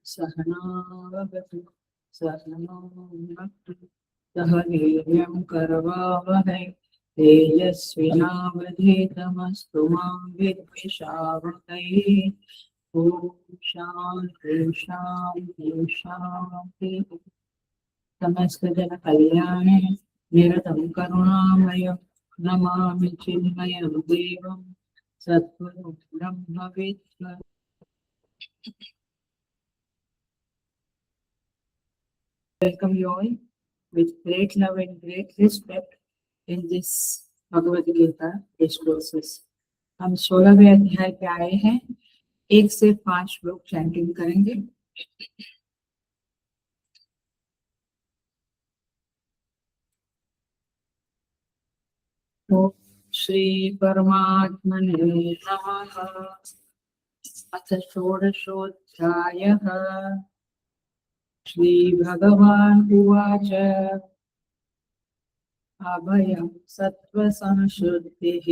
सहनावतु सहनौ भुनक्तु सह वीर्यं करवावहै तेजस्विनावधीतमस्तु मा विद्विषावहै। ॐ शान्ति शान्ति शान्ति। समस्त जन कल्याणे निरतं करुणामयं नमामि चिन्मयं देवं सद्गुरुं ब्रह्मविद्। Welcome you all with great love and great respect in this Bhagavad Gita discourses. हम 16वें अध्याय पे आए हैं। 1 से 5 श्लोक चैंटिंग करेंगे। ओम श्री परमात्मने नमः। अथ षोडशोऽध्यायः। श्री भगवान् उवाच अभयं सत्त्वसंशुद्धिः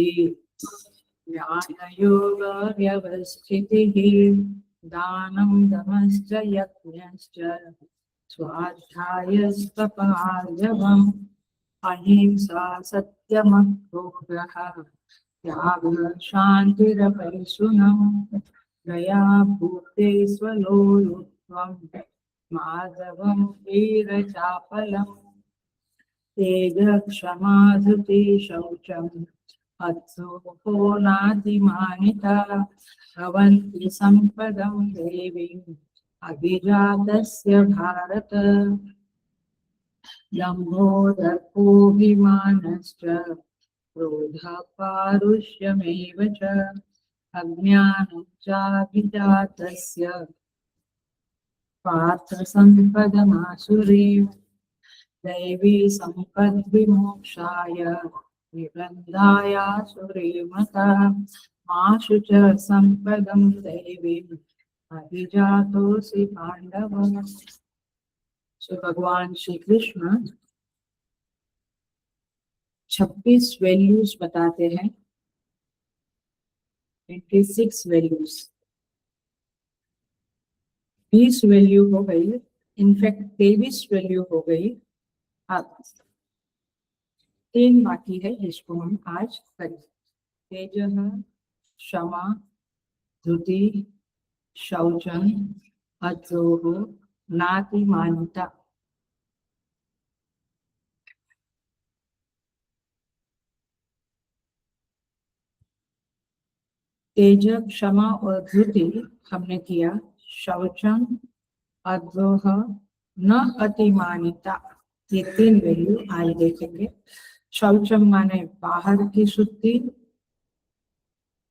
ज्ञानयोगव्यवस्थितिः दानं दमश्च यज्ञश्च स्वाध्यायस्तपार्जवम् अहिंसा सत्यमक्रोधः त्यागः शान्तिरपैशुनम् दया भूतेष्वलोलुप्त्वम् माधवं वीरचापलम् तेजः क्षमा धृतिः शौचम् अद्रोहो नातिमानिता भवन्ति सम्पदं देवीम् अभिजातस्य भारत दम्भो दर्पोऽभिमानश्च क्रोधः पारुष्यमेव च अज्ञानं चाभिजातस्य पार्थ सम्पदमासुरीम् दैवी सम्पद्विमोक्षाय निबन्धायासुरीमता माशु च सम्पदं दैवीम् अभिजातोऽसि पाण्डव। सो भगवान श्री कृष्ण 26 वैल्यूज बताते हैं। 26 वैल्यूज, 20 वैल्यू हो गई, इनफैक्ट 23 वैल्यू हो गई। अब 3 बाकी है जिसको हम आज करें। तेजः, क्षमा, धृति, शौचम, अद्रोह, नातिमानिता। तेज, क्षमा और धृति हमने किया। शौचम, अद्रोह, न अतिमानिता, ये 3 वैल्यू आज देखेंगे। शौचम माने बाहर की शुद्धि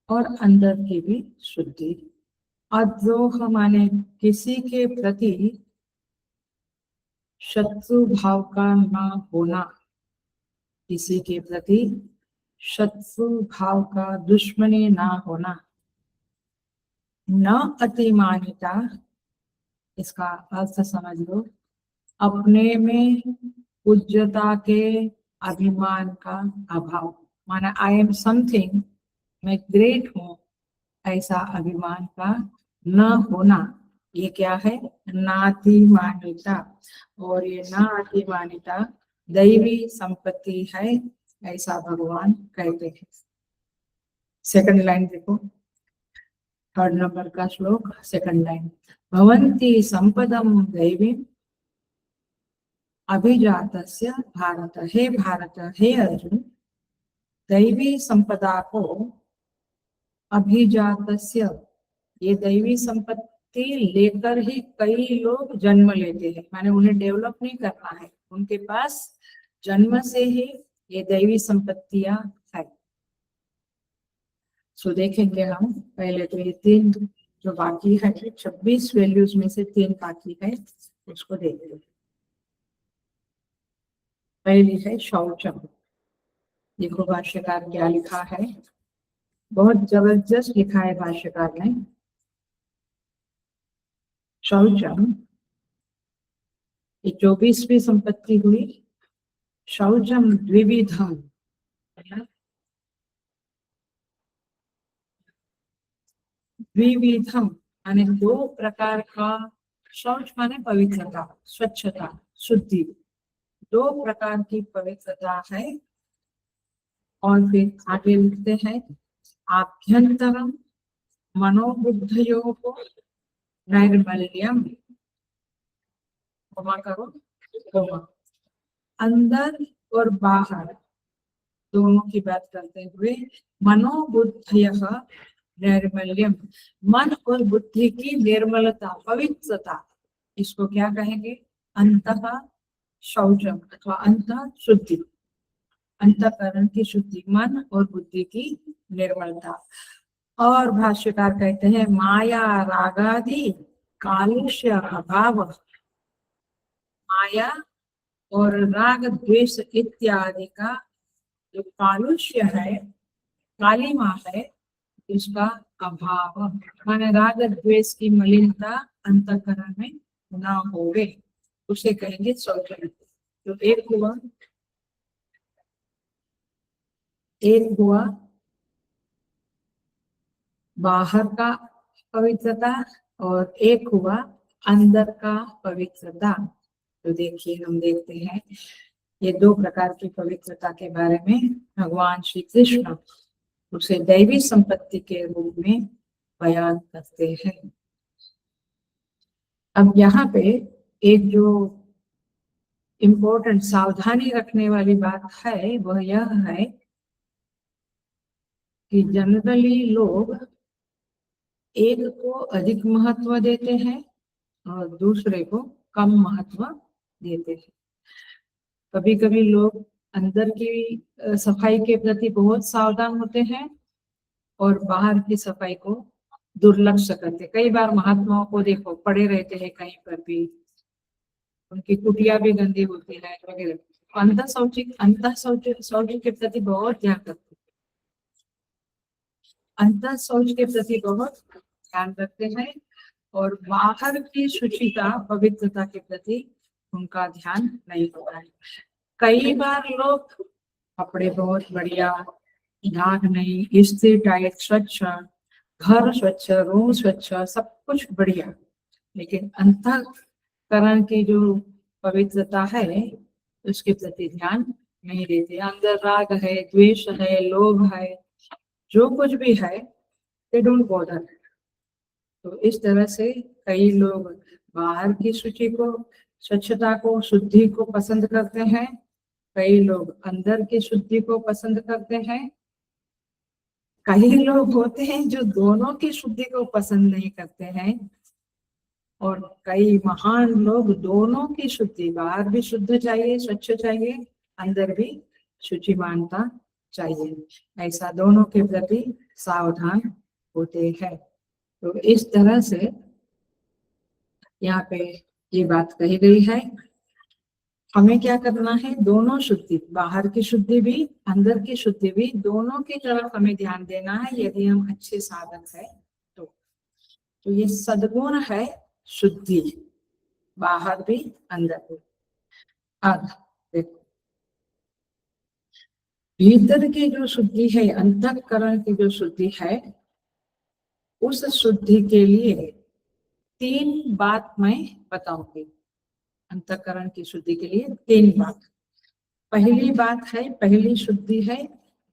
और अंदर की भी शुद्धि। अद्रोह माने किसी के प्रति शत्रु भाव का ना होना, किसी के प्रति शत्रु भाव का दुश्मनी ना होना। न अतिमानिता, इसका अर्थ समझ लो, अपने में पूज्यता के अभिमान का अभाव, माना आई एम समथिंग, मैं ग्रेट हूं, ऐसा अभिमान का न होना। ये क्या है? नातिमानिता। और ये नातिमानिता दैवी संपत्ति है, ऐसा भगवान कहते हैं। सेकंड लाइन देखो, 3rd नंबर का श्लोक, सेकंड लाइन। भवन्ति संपदम दैवीम् अभिजातस्य भारत। हे भारत, हे अर्जुन, दैवी संपदा को अभिजातस्य, ये दैवी संपत्ति लेकर ही कई लोग जन्म लेते हैं, माने उन्हें डेवलप नहीं करना है, उनके पास जन्म से ही ये दैवी संपत्तियां है। सो देखेंगे हम पहले तो ये 3 जो बाकी है 26 वैल्यूज में से 3 बाकी है, उसको देखते हैं। पहली है शौचम। देखो भाष्यकार क्या लिखा है, बहुत जबरदस्त लिखा है भाष्यकार ने। शौचम ये 24वीं संपत्ति हुई। शौचम द्विविधम, द्विविधम माने 2 प्रकार का। शौच माने पवित्रता, स्वच्छता, शुद्धि, 2 प्रकार की पवित्रता है। और फिर आगे लिखते हैं आभ्यंतरम मनोबुद्धयोः नैर्मल्यम, क्षमा करो, क्षमा, अंदर और बाहर दोनों की बात करते हुए मनोबुद्धयः नैर्मल्यम, मन और बुद्धि की निर्मलता, पवित्रता, इसको क्या कहेंगे, अंतः शौचम अथवा अंतः शुद्धि, अंतःकरण की शुद्धि, मन और बुद्धि की निर्मलता। और भाष्यकार कहते हैं माया रागादि कालुष्य अभाव, माया और राग द्वेष इत्यादि का जो कालुष्य है, कालिमा है, इसका अभाव माने राग द्वेष की मलिनता अंतःकरण में ना होवे, उसे कहेंगे शौचम। तो एक हुआ बाहर का पवित्रता और एक हुआ अंदर का पवित्रता। तो देखिए हम देखते हैं ये 2 प्रकार की पवित्रता के बारे में भगवान श्री कृष्ण उसे दैवी संपत्ति के रूप में बयान करते हैं। अब यहाँ पे एक जो इम्पोर्टेंट सावधानी रखने वाली बात है वह यह है कि जनरली लोग एक को अधिक महत्व देते हैं और दूसरे को कम महत्व देते हैं। कभी कभी लोग अंदर की सफाई के प्रति बहुत सावधान होते हैं और बाहर की सफाई को दुर्लक्ष्य करते। कई बार महात्माओं को देखो पड़े रहते हैं कहीं पर भी, उनकी कुटिया भी गंदी होती है वगैरह। अंतः शौच के प्रति बहुत ध्यान रखते, अंतः शौच के प्रति बहुत ध्यान रखते हैं और बाहर की शुचिता पवित्रता के प्रति उनका ध्यान नहीं होता है। कई बार लोग कपड़े बहुत बढ़िया, दाग नहीं, इस्त्री टाइट, स्वच्छ, घर स्वच्छ, रूम स्वच्छ, सब कुछ बढ़िया, लेकिन अंतःकरण की जो पवित्रता है उसके प्रति ध्यान नहीं देते। अंदर राग है, द्वेष है, लोभ है, जो कुछ भी है, दे डोंट बॉदर। तो इस तरह से कई लोग बाहर की शुचि को, स्वच्छता को, शुद्धि को पसंद करते हैं, कई लोग अंदर की शुद्धि को पसंद करते हैं, कई लोग होते हैं जो दोनों की शुद्धि को पसंद नहीं करते हैं, और कई महान लोग दोनों की शुद्धि, बाहर भी शुद्ध चाहिए, स्वच्छ चाहिए, अंदर भी शुचिमानता चाहिए, ऐसा दोनों के प्रति सावधान होते हैं। तो इस तरह से यहाँ पे ये बात कही गई है। हमें क्या करना है, दोनों शुद्धि, बाहर की शुद्धि भी अंदर की शुद्धि भी, दोनों की तरफ हमें ध्यान देना है यदि हम अच्छे साधक है तो ये सद्गुण है शुद्धि, बाहर भी अंदर भी। अब देखो भीतर की जो शुद्धि है, अंतःकरण की जो शुद्धि है, उस शुद्धि के लिए 3 बात मैं बताऊंगी। अंतःकरण की शुद्धि के लिए 3 बात। पहली बात है, पहली शुद्धि है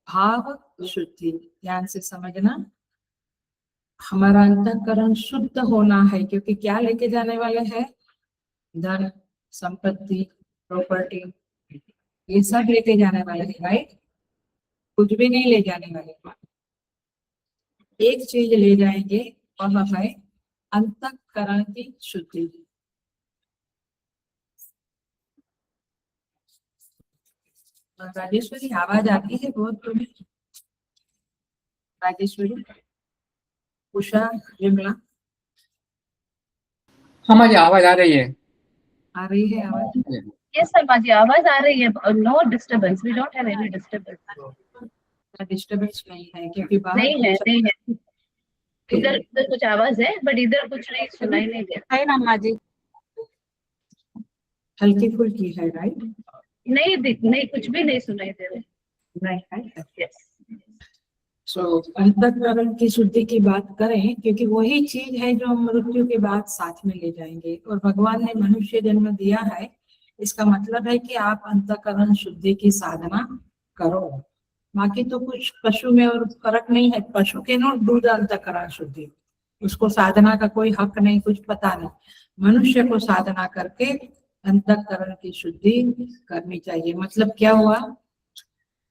भाव शुद्धि। ध्यान से समझना, हमारा अंतःकरण शुद्ध होना है, क्योंकि क्या लेके जाने वाले हैं, धन, संपत्ति, प्रॉपर्टी, ये सब लेके जाने वाले हैं, राइट? कुछ भी नहीं ले जाने वाले। एक चीज ले जाएंगे, वह है अंतःकरण की शुद्धि। राजेश्वरी आवाज आती है बहुत तुम्हें? राजेश्वरी, उषा, विमला, हमारी आवाज आ रही है? आ रही है आवाज? Yes, sir, माजी आवाज आ रही है. No disturbance. We don't have any disturbance. Disturbance नहीं है क्योंकि बाहर नहीं है, नहीं है. उधर है उधर कुछ आवाज है, बट इधर कुछ नहीं सुनाई नहीं दे. है ना माँ जी? हल्की फुल्की है, राइट? नहीं, कुछ भी नहीं सुनाई दे रहा. नहीं है। Yes. सो अंतःकरण की शुद्धि की बात करें, क्योंकि वही चीज है जो हम मृत्यु के बाद साथ में ले जाएंगे। और भगवान ने मनुष्य जन्म दिया है, इसका मतलब है कि आप अंतःकरण शुद्धि की साधना करो। बाकी तो कुछ पशु में और फर्क नहीं है। पशु के नो दूध अंतःकरण शुद्धि, उसको साधना का कोई हक नहीं, कुछ पता नहीं। मनुष्य को साधना करके अंतःकरण की शुद्धि करनी चाहिए। मतलब क्या हुआ?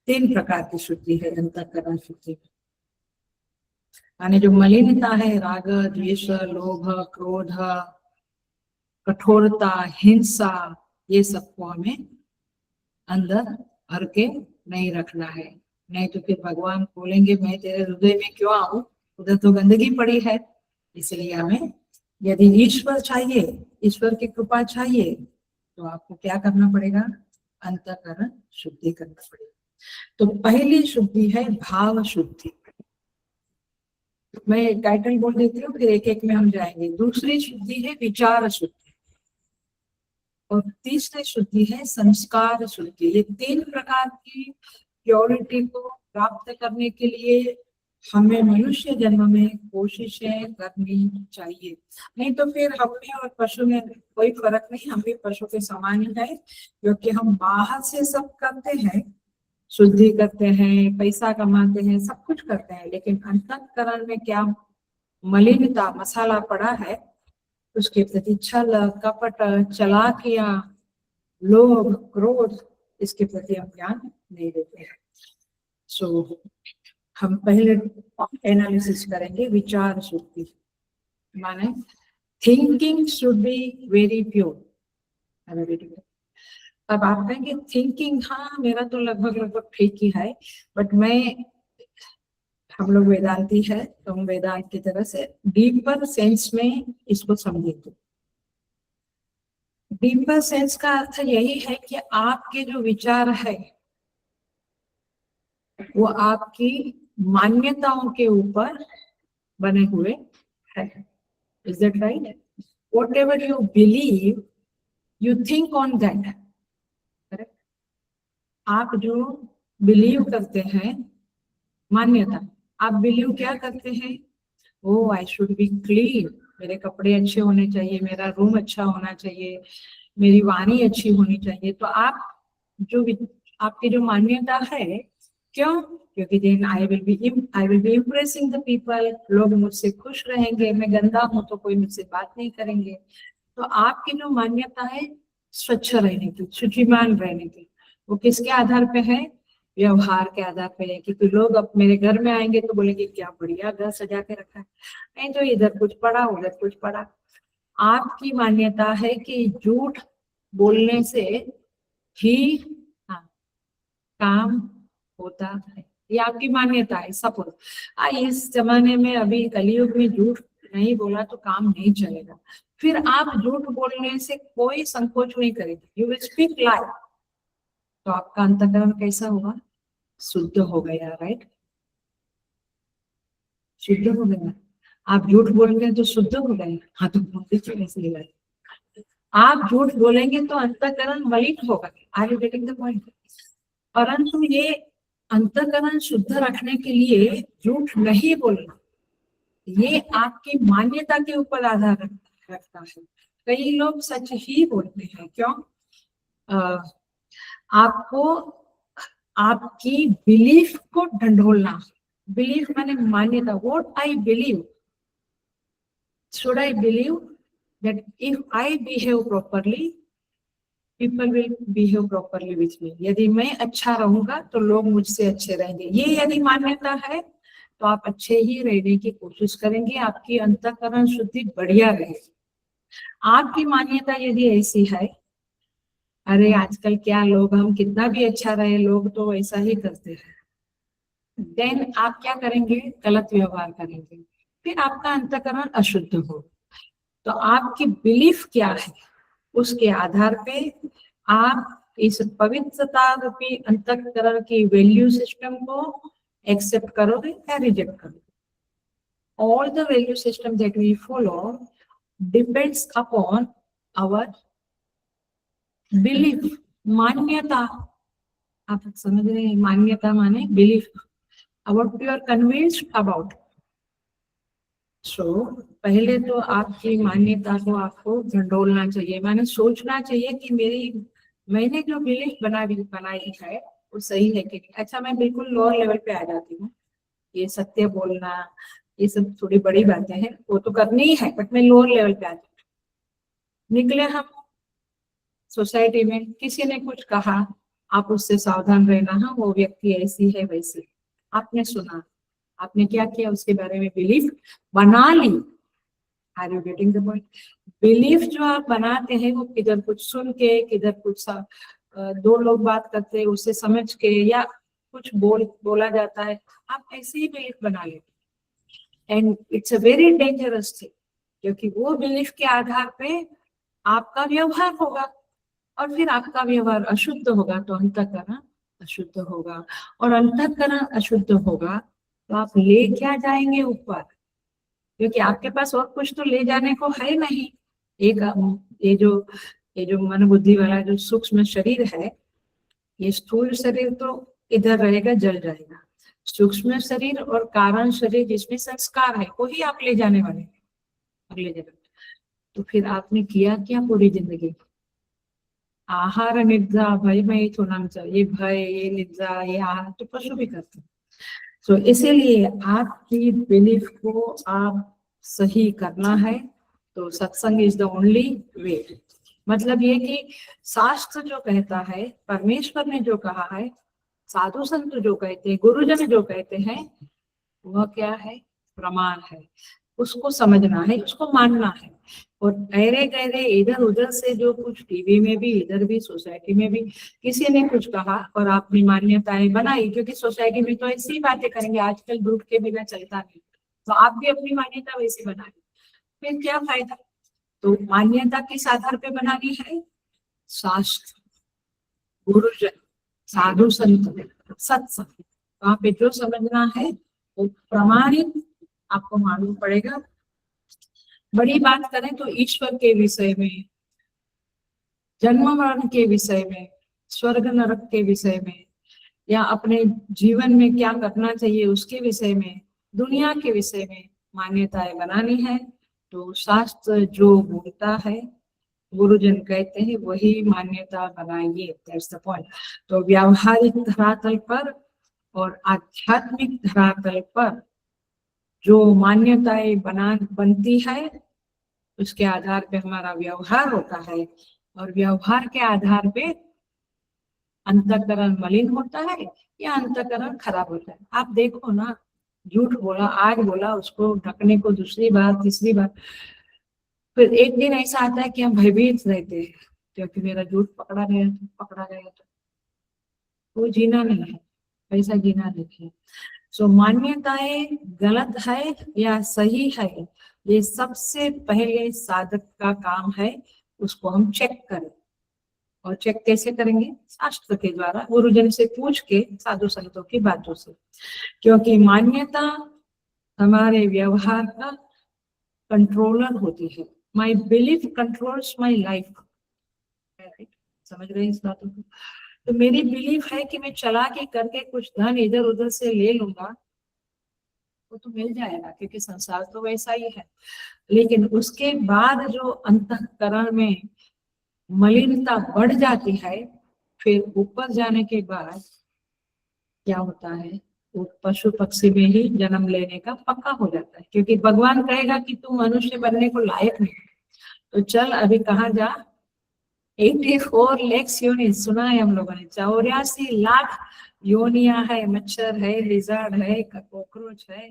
3 प्रकार की शुद्धि है अंतःकरण शुद्धि। माने जो मलिनता है, राग, द्वेष, लोभ, क्रोध, कठोरता, हिंसा, ये सबको हमें अंदर भर के नहीं रखना है। नहीं तो फिर भगवान बोलेंगे मैं तेरे हृदय में क्यों आऊं, उधर तो गंदगी पड़ी है। इसलिए हमें यदि ईश्वर चाहिए, ईश्वर की कृपा चाहिए, तो आपको क्या करना पड़ेगा? अंतःकरण शुद्धि करना पड़ेगा। तो पहली शुद्धि है भाव शुद्धि। मैं टाइटल बोल देती हूँ, फिर एक एक में हम जाएंगे। दूसरी शुद्धि है विचार शुद्धि, और तीसरी शुद्धि है संस्कार शुद्धि। ये 3 प्रकार की प्योरिटी को प्राप्त करने के लिए हमें मनुष्य जन्म में कोशिशें करनी चाहिए। नहीं तो फिर हम में और पशु में कोई फर्क नहीं, हम भी पशु के समान ही है। क्योंकि हम बाहर से सब करते हैं, शुद्धि करते हैं, पैसा कमाते हैं, सब कुछ करते हैं, लेकिन अंतःकरण में क्या मलिनता, मसाला पड़ा है, उसके प्रति छल, कपट, चालाकियां, लोभ, क्रोध, इसके प्रति हम ध्यान नहीं देते हैं। सो हम पहले एनालिसिस करेंगे विचार शुद्धि। माने thinking should be very pure. अब आप कहेंगे थिंकिंग, हाँ मेरा तो लगभग ठीक ही है, बट हम लोग वेदांती है, तो हम वेदांत की तरह से डीपर सेंस में इसको समझेंगे। डीपर सेंस का अर्थ यही है कि आपके जो विचार है वो आपकी मान्यताओं के ऊपर बने हुए है। Is that right? What ever you believe, you think on that. Correct? आप जो बिलीव करते हैं, मान्यता, आप बिलीव क्या करते हैं? ओ आई शुड बी क्लीन, मेरे कपड़े अच्छे होने चाहिए, मेरा रूम अच्छा होना चाहिए, मेरी वाणी अच्छी होनी चाहिए। तो आप जो आपकी जो मान्यता है, क्यों? क्योंकि then I will be impressing the people, लोग मुझसे खुश रहेंगे। मैं गंदा हूं तो कोई मुझसे बात नहीं करेंगे। तो आपकी जो मान्यता है स्वच्छ रहने की, शुचिमान रहने की, वो किसके आधार पे है? व्यवहार के आधार पे है। क्योंकि लोग अब मेरे घर में आएंगे तो बोलेंगे क्या बढ़िया घर सजा के रखा है, नहीं तो इधर कुछ पड़ा उधर कुछ पड़ा। आपकी मान्यता है कि झूठ बोलने से ही हाँ, काम होता है, ये आपकी मान्यता है। सपोज इस जमाने में अभी कलयुग में झूठ नहीं बोला तो काम नहीं चलेगा, फिर आप झूठ बोलने से कोई संकोच नहीं करेगा, यू विल स्पीक लाई। तो आपका अंतःकरण कैसा होगा? शुद्ध हो गया, राइट? शुद्ध हो गया। आप झूठ बोलेंगे तो शुद्ध हो गए। हाँ, तो कैसे? आप झूठ बोलेंगे तो अंतःकरण मलिन होगा। Are you getting the point? परंतु ये अंतःकरण शुद्ध रखने के लिए झूठ नहीं बोलना, ये आपकी मान्यता के ऊपर आधार रखता है। कई लोग सच ही बोलते हैं, क्यों? आपको आपकी बिलीफ को ढंढोलना। बिलीफ माने मान्यता। What I believe, should I believe that if I behave properly people will behave properly with me. यदि मैं अच्छा रहूंगा तो लोग मुझसे अच्छे रहेंगे। ये यदि मान्यता है तो आप अच्छे ही रहने की कोशिश करेंगे, आपकी अंतःकरण शुद्धि बढ़िया रहेगी। आपकी मान्यता यदि ऐसी है, अरे आजकल क्या लोग, हम कितना भी अच्छा रहे लोग तो ऐसा ही करते हैं, देन आप क्या करेंगे? गलत व्यवहार करेंगे, फिर आपका अंतःकरण अशुद्ध हो। तो आपकी बिलीफ क्या है, उसके आधार पे आप इस पवित्रता रूपी अंतःकरण की वैल्यू सिस्टम को एक्सेप्ट करोगे या रिजेक्ट करोगे. All the value system that we follow depends upon our belief, मान्यता. आप समझ रहे हैं, मान्यता माने belief, what you are convinced about. So पहले तो आपकी मान्यता को आपको झंडोलना चाहिए, माने सोचना चाहिए कि मैंने जो बिलीफ बनाई है वो सही है कि नहीं. अच्छा, मैं बिल्कुल लोअर लेवल पे आ जाती हूँ, ये सत्य बोलना ये सब थोड़ी बड़ी बातें हैं, वो तो करनी ही है, बट मैं लोअर लेवल पे आती हूँ. निकले हम सोसाइटी में, किसी ने कुछ कहा, आप उससे सावधान रहना, हाँ वो व्यक्ति ऐसी है वैसी. आपने सुना, आपने क्या किया, उसके बारे में बिलीफ बना ली. Are you getting the point? Belief जो आप बनाते हैं वो किधर कुछ सुन के, किधर कुछ दो लोग बात करते हैं उससे समझ के, या कुछ बोला जाता है, आप ऐसे ही बिलीफ बना लेते. And it's a very dangerous thing, क्योंकि वो बिलीफ के आधार पे आपका व्यवहार होगा, और फिर आपका व्यवहार अशुद्ध होगा तो अंतःकरण अशुद्ध होगा, और अंतःकरण अशुद्ध होगा तो आप ले क्या जाएंगे ऊपर, क्योंकि आपके पास और कुछ तो ले जाने को है नहीं. ये जो मन बुद्धि वाला जो सूक्ष्म शरीर है, ये स्थूल शरीर तो इधर रहेगा, जल जाएगा. सूक्ष्म शरीर और कारण शरीर जिसमें संस्कार है, वही आप ले जाने वाले हैं अगले जन्म. तो फिर आपने किया क्या पूरी जिंदगी? आहार निद्रा भय में ही होना चाहिए. ये भय, ये निद्रा, ये आहार तो पशु भी करते हैं. तो इसीलिए आपकी बिलीफ को आप सही करना है, तो सत्संग इज द ओनली वे. मतलब ये कि शास्त्र जो कहता है, परमेश्वर ने जो कहा है, साधु संत जो कहते हैं, गुरुजन जो कहते हैं, वह क्या है? प्रमाण है. उसको समझना है, उसको मानना है. और गहरे गहरे इधर उधर से जो कुछ टीवी में भी, इधर भी सोसाइटी में भी किसी ने कुछ कहा और आपने मान्यताएं बनाई, क्योंकि सोसाइटी में तो ऐसी बातें करेंगे, आजकल झूठ के बिना चलता नहीं, तो आप भी अपनी मान्यता वैसी बना ली, फिर क्या फायदा? तो मान्यता किस आधार पे बनानी है? शास्त्र, गुरुजन, साधु संत, सत्संग. वहां पे जो समझना है वो प्रमाणित आपको मालूम पड़ेगा. बड़ी बात करें तो ईश्वर के विषय में, जन्म मरण के विषय में, स्वर्ग नरक के विषय में, या अपने जीवन में क्या करना चाहिए उसके विषय में, दुनिया के विषय में मान्यताएं बनानी है. तो शास्त्र जो बोलता है, गुरुजन कहते हैं, वही मान्यता बनाइए. That's the point. तो व्यावहारिक धरातल पर और आध्यात्मिक धरातल पर जो मान्यताएं बनती है, उसके आधार पे हमारा व्यवहार होता है, और व्यवहार के आधार पे अंतःकरण मलिन होता है या अंतःकरण खराब होता है. आप देखो ना, झूठ बोला, आज बोला, उसको ढकने को दूसरी बार, तीसरी बार, फिर एक दिन ऐसा आता है कि हम भयभीत रहते हैं, क्योंकि मेरा झूठ पकड़ा गया तो वो जीना नहीं है, ऐसा जीना नहीं है. सो मान्यताएं गलत है या सही है, ये सबसे पहले साधक का काम है, उसको हम चेक करें. और चेक कैसे करेंगे? शास्त्र के द्वारा, गुरुजन से पूछ के, साधु संतों की बातों से. क्योंकि मान्यता हमारे व्यवहार का कंट्रोलर होती है. My belief controls my life. समझ रहे हैं इस बातों को? तो मेरी बिलीफ है कि मैं चला के करके कुछ धन इधर उधर से ले लूंगा, वो तो मिल जाएगा, क्योंकि संसार तो वैसा ही है. लेकिन उसके बाद जो अंतःकरण में मलिनता बढ़ जाती है, फिर ऊपर जाने के बाद क्या होता है, वो पशु पक्षी में ही जन्म लेने का पक्का हो जाता है. क्योंकि भगवान कहेगा कि तू मनुष्य बनने को लायक नहीं, तो चल अभी कहाँ जा. 84 लाख योनि सुना है हम लोगों ने, 84 लाख योनिया है, मच्छर है, लिजर्ड है, कॉकरोच है,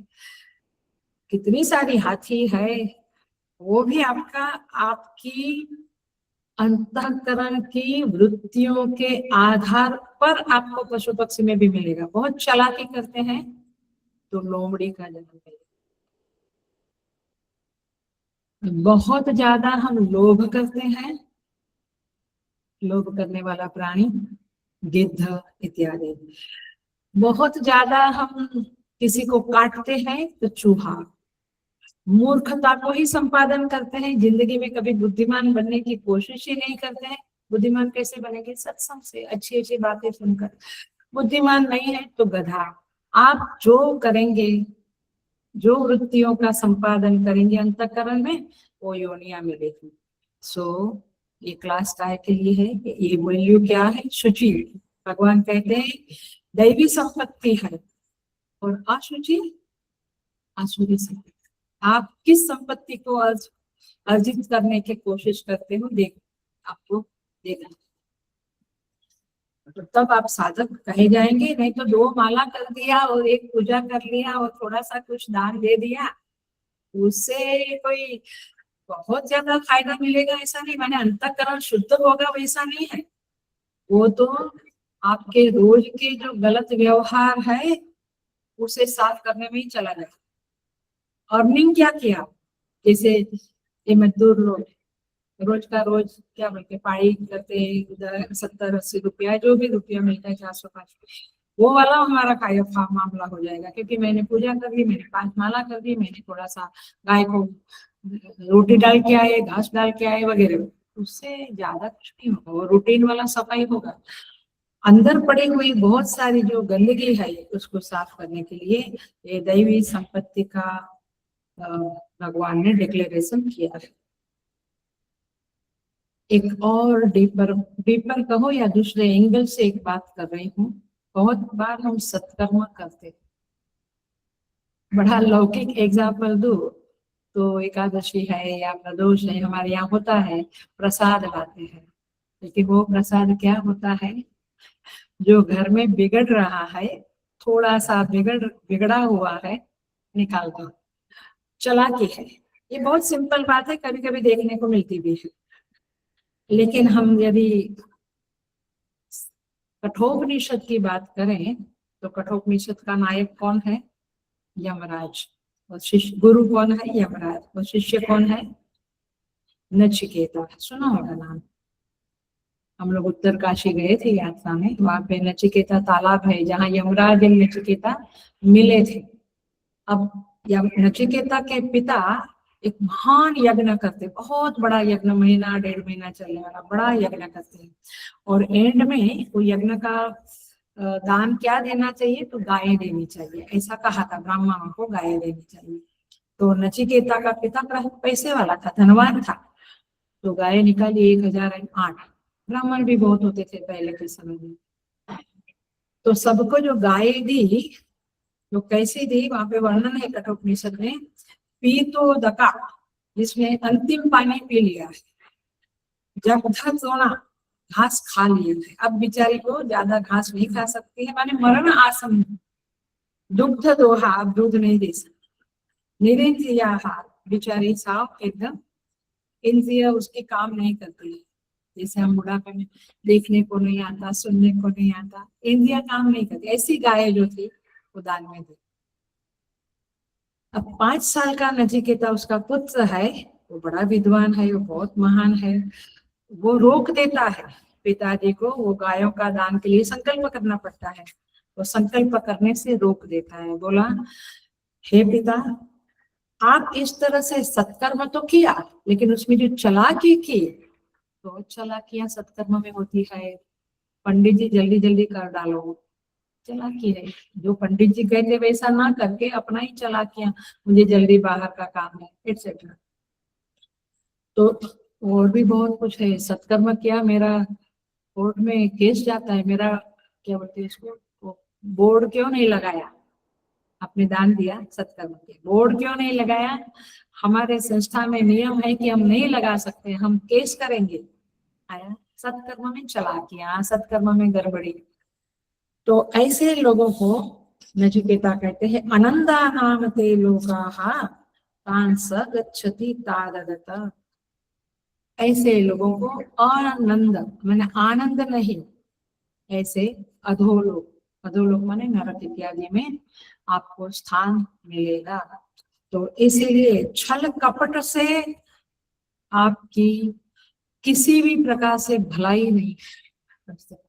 कितनी सारी हाथी है. वो भी आपकी अंतःकरण की वृत्तियों के आधार पर आपको पशु पक्षी में भी मिलेगा. बहुत चालाकी करते हैं तो लोमड़ी का जन्म मिलेगा. बहुत ज्यादा हम लोभ करते हैं, लोभ करने वाला प्राणी गिद्ध इत्यादि। बहुत ज्यादा हम किसी को काटते हैं तो चूहा। मूर्खता को ही संपादन करते हैं, जिंदगी में कभी बुद्धिमान बनने की कोशिश ही नहीं करते हैं। बुद्धिमान कैसे बनेंगे? सत्संग से, अच्छी अच्छी बातें सुनकर। बुद्धिमान नहीं है तो गधा। आप जो करेंगे, जो वृत्तियों का संपादन करेंगे अंतःकरण में, वो योनियां मिलेगी। सो ये क्लास काय के लिए है? ये वैल्यू क्या है? शुचि। भगवान कहते हैं दैवी संपत्ति है और अशुचि आसुरी संपत्ति। आप किस संपत्ति को अर्जित करने की कोशिश करते हो, आपको देखना। तो तब आप साधक कहे जाएंगे। नहीं तो 2 माला कर दिया और 1 पूजा कर लिया और थोड़ा सा कुछ दान दे दिया, उससे कोई बहुत ज्यादा फायदा मिलेगा ऐसा नहीं। मैंने अंतःकरण शुद्ध होगा वैसा नहीं है। वो तो आपके रोज के जो गलत व्यवहार है उसे साफ करने में ही चला जाए। अर्निंग क्या किया? जैसे ये मजदूर लोग रोज का रोज क्या बोलते पाई करते हैं, 70-80 रुपया, जो भी रुपया मिलता है, 400-500, वो वाला हमारा मामला हो जाएगा। क्योंकि मैंने पूजा कर ली, मैंने 5 माला कर दी, मैंने थोड़ा सा गाय को रोटी डाल के आए, घास डाल के आए वगैरह, उससे ज्यादा कुछ नहीं होगा। वो रूटीन वाला सफाई होगा। अंदर पड़ी हुई बहुत सारी जो गंदगी है उसको साफ करने के लिए ये दैवी संपत्ति का भगवान ने डिक्लेरेशन किया है। एक और डीपर डीपर कहो या दूसरे एंगल से एक बात कर रही हूँ। बहुत बार हम सत्कर्म करते हैं। बड़ा लौकिक एग्जाम्पल दो तो एकादशी है या प्रदोष है, हमारे यहाँ होता है, प्रसाद लाते हैं। लेकिन वो प्रसाद क्या होता है? जो घर में बिगड़ रहा है, थोड़ा सा बिगड़ा हुआ है, निकाल दो। चालाकी है। ये बहुत सिंपल बात है, कभी कभी देखने को मिलती भी है। लेकिन हम यदि कठोपनिषद की बात करें तो कठोपनिषद का नायक कौन है? यमराज। और शिष्य गुरु कौन है? यमराज। और शिष्य कौन है? नचिकेता। सुना होगा नाम। हम लोग उत्तर काशी गए थे यात्रा में, वहां पे नचिकेता तालाब है जहाँ यमराज और नचिकेता मिले थे। अब नचिकेता के पिता एक महान यज्ञ करते, बहुत बड़ा यज्ञ, महीना 1.5 महीना चलने वाला बड़ा यज्ञ करते हैं। और एंड में वो यज्ञ का दान क्या देना चाहिए? तो गाय देनी चाहिए, ऐसा कहा था ब्राह्मणों को, गाय देनी चाहिए। तो नचिकेता का पिता पैसे वाला था, धनवान था, तो गाय निकाली 1008। ब्राह्मण भी बहुत होते थे पहले के समय में। तो सबको जो गाय दी, जो कैसे दी, वहां पे वर्णन है कठोपनिषद में, पीतो दका, जिसमें अंतिम पानी पी लिया है, जब सोना घास खा लिए है। अब बेचारी को ज्यादा घास नहीं खा सकती है, माने मरण आसन, दुग्ध दोहा, अब दूध नहीं दे सकती। निरिंद्रियाहार, बेचारी साफ एकदम, इंद्रिय उसकी काम नहीं करती है। जैसे हम बुढ़ापे में देखने को नहीं आता, सुनने को नहीं आता, इंद्रिया काम नहीं करती, ऐसी गाय जो थी वो दान में दी। अब 5 साल का नचिकेता उसका पुत्र है, वो बड़ा विद्वान है, वो बहुत महान है। वो रोक देता है पिताजी को, वो गायों का दान के लिए संकल्प करना पड़ता है, वो संकल्प करने से रोक देता है। बोला, हे पिता, आप इस तरह से सत्कर्म तो किया, लेकिन उसमें जो चालाकी की, तो चालाकियां सत्कर्म में होती है। पंडित जी जल्दी जल्दी कर डालो, चालाकी है। जो पंडित जी कहते वैसा ना करके अपना ही चालाकियां, मुझे जल्दी बाहर का काम है, एटसेट्रा। तो और भी बहुत कुछ है। सत्कर्म किया, मेरा कोर्ट में केस जाता है, मेरा क्या बोलते हैं इसको, बोर्ड क्यों नहीं लगाया? आपने दान दिया, सत्कर्म किया, बोर्ड क्यों नहीं लगाया? हमारे संस्था में नियम है कि हम नहीं लगा सकते, हम केस करेंगे। आया सत्कर्म में चालाकियां, सत्कर्म में गड़बड़ी। तो ऐसे लोगों को नचिकेता कहते हैं अनंदा नाम ते लोकाहा तान स गच्छति तादगत। ऐसे लोगों को आनंद माने आनंद नहीं, ऐसे अधोलोक, अधोलोक माने नरक इत्यादि में आपको स्थान मिलेगा। तो इसीलिए छल कपट से आपकी किसी भी प्रकार से भलाई नहीं कर सकता।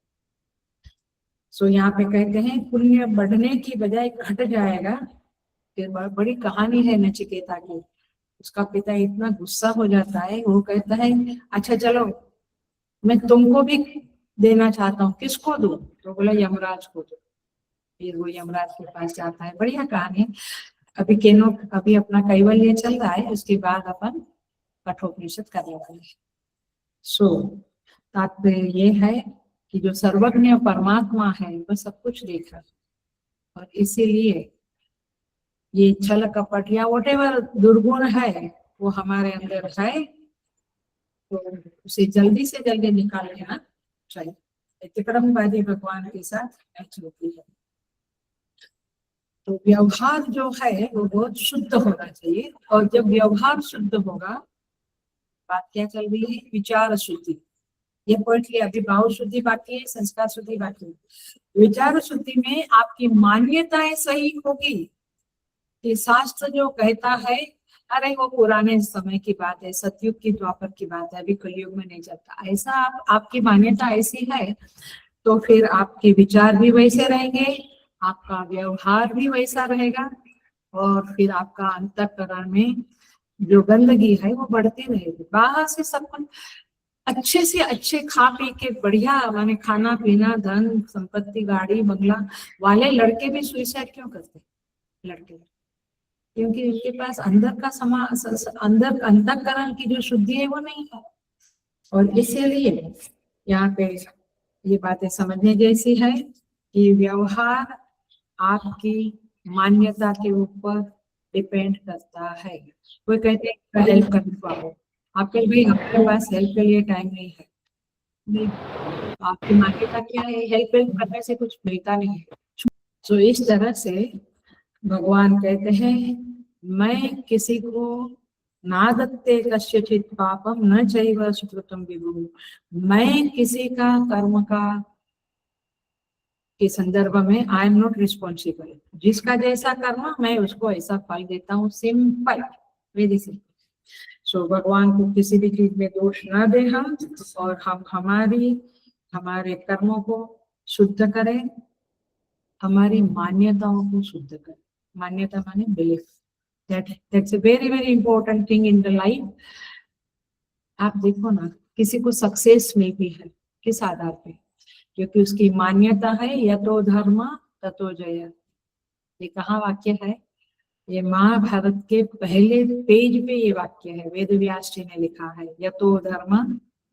सो यहाँ पे कहते हैं पुण्य बढ़ने की बजाय घट जाएगा। फिर बड़ी कहानी है नचिकेता की। उसका पिता इतना गुस्सा हो जाता है, वो कहता है अच्छा चलो मैं तुमको भी देना चाहता हूँ, किसको दूं? तो बोला यमराज को दो। फिर वो यमराज के पास जाता है। बढ़िया कहानी। अभी अपना कैवल्य चल रहा है, उसके बाद अपन कठोपनिषद करने वाले हैं। सो तात्पर्य ये है कि जो सर्वज्ञ परमात्मा है वह सब कुछ देख रहा है, और इसीलिए ये छल कपट या वॉटेवर दुर्गुण है वो हमारे अंदर है, तो उसे जल्दी से जल्दी निकाल लेना चाहिए। अतिक्रमवादी भगवान के साथ मैच होती है। तो व्यवहार जो है वो बहुत शुद्ध होना चाहिए, और जब व्यवहार शुद्ध होगा, बात क्या चल रही है? विचार शुद्धि। ये पढ़ लिया। अभी भाव शुद्धि बाकी है, संस्कार शुद्धि बाकी है। विचार शुद्धि में आपकी मान्यताएं सही होगी कि शास्त्र जो कहता है, अरे वो पुराने समय की बात है, सतयुग की द्वापर की बात है, अभी कलयुग में नहीं चलता, ऐसा आपकी मान्यता ऐसी है, तो फिर आपके विचार भी वैसे रहेंगे, आपका व्यवहार भी वैसा रहेगा, और फिर आपका अंतःकरण में जो गंदगी है वो बढ़ती रहेगी। बाहर से सब कुछ अच्छे से अच्छे खा पी के बढ़िया, माने खाना पीना धन संपत्ति गाड़ी बंगला वाले लड़के भी सुइसाइड क्यों करते? लड़के, क्योंकि उनके पास अंदर का अंदर अंतःकरण की जो शुद्धि है वो नहीं है। और इसीलिए यहाँ पे ये बातें समझने जैसी है कि व्यवहार आपकी मान्यता के ऊपर डिपेंड करता है। कोई कहते हैं हेल्प करने को आओ, आपके भी आपके पास हेल्प के लिए टाइम नहीं है, नहीं, आपकी मान्यता क्या है? हेल्प करने से कुछ मिलता नहीं है। तो इस तरह से भगवान कहते हैं मैं किसी को नादत्ते कस्यचित् पापम न चैव सुकृतम विभुः, मैं किसी का कर्म का के संदर्भ में आई एम नॉट रिस्पॉन्सिबल। जिसका जैसा कर्म मैं उसको ऐसा फल देता हूँ। Simple, very simple. सो भगवान को किसी भी चीज में दोष ना दे हम, और हम हमारे कर्मों को शुद्ध करें, हमारी मान्यताओं को शुद्ध करें। मान्यता माने belief, that's a very very important thing in the life. आप देखो ना, किसी को सक्सेस मिलती है किस आधार पे? क्योंकि उसकी मान्यता है यतो धर्म ततो जय। ये कहाँ वाक्य है? ये महाभारत के पहले पेज पे ये वाक्य है, वेद व्यास जी ने लिखा है, यतो धर्म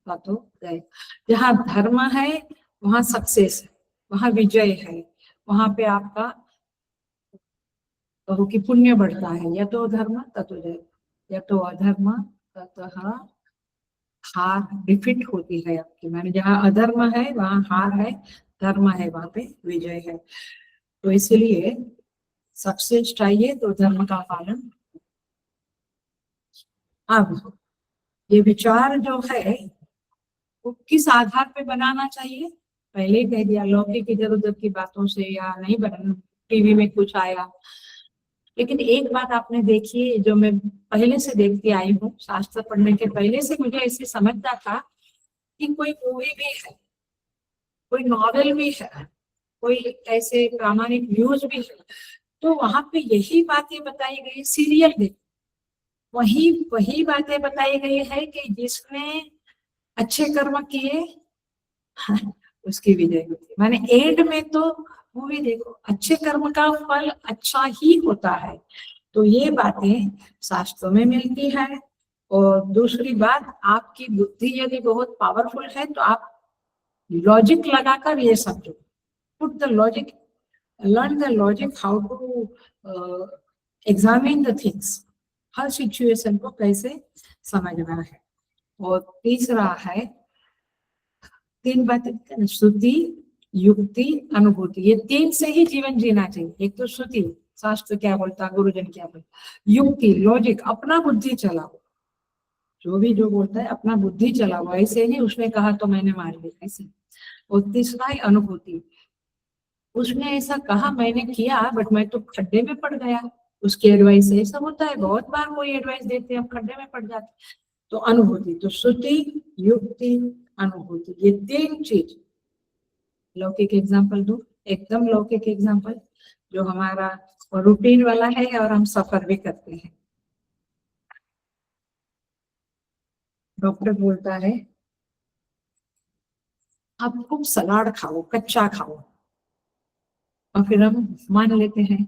ततो जय। जहाँ धर्म है वहां सक्सेस है, वहां विजय है, वहां पे आपका कहो कि पुण्य बढ़ता है। यतो धर्म ततो जय, यतो अधर्म ततः हार, डिफिट होती है आपकी। माने जहाँ अधर्म है वहां हार है, धर्म है वहां पे विजय है। तो इसलिए सक्सेस चाहिए तो धर्म का पालन। अब ये विचार जो है वो किस आधार पे बनाना चाहिए? पहले कह दिया, लौकिक इधर उधर की बातों से या नहीं बनाना, टीवी में कुछ आया। लेकिन एक बात आपने देखी है, जो मैं पहले से देखती आई हूँ, शास्त्र पढ़ने के पहले से मुझे ऐसे समझता था कि कोई मूवी भी है, कोई नॉवेल भी है, कोई ऐसे प्रामाणिक न्यूज भी है, तो वहां पे यही बातें बताई गई। सीरियल देखो, वही बातें बताई गई है कि जिसने अच्छे कर्म किए उसकी विजय होती है। माने एंड में तो मूवी देखो, अच्छे कर्म का फल अच्छा ही होता है। तो ये बातें शास्त्रों में मिलती है। और दूसरी बात, आपकी बुद्धि यदि बहुत पावरफुल है तो आप लॉजिक लगाकर ये समझो, put the logic, learn the logic, how to examine the things, हर सिचुएशन को कैसे समझना है। और तीसरा है, तीन बातें, श्रुति युक्ति अनुभूति, ये तीन से ही जीवन जीना चाहिए। एक तो श्रुति, शास्त्र क्या बोलता, गुरुजन क्या बोलता, युक्ति लॉजिक, अपना बुद्धि चलाओ, जो भी जो बोलता है अपना बुद्धि चलाओ, ऐसे नहीं उसने कहा तो मैंने मान लिया ऐसे। और तीसरा है अनुभूति, उसने ऐसा कहा मैंने किया बट मैं तो खड्डे में पड़ गया, उसकी एडवाइस से ऐसा होता है। बहुत बार कोई एडवाइस देते हैं हम खड्डे में पड़ जाते, तो अनुभूति, तो श्रुति, युक्ति, अनुभूति, ये तीन चीज। लौकिक एग्जाम्पल दो, एकदम लौकिक एग्जाम्पल जो हमारा रूटीन वाला है और हम सफर भी करते हैं। डॉक्टर बोलता है आप खूब सलाद खाओ, कच्चा खाओ, और फिर हम मान लेते हैं,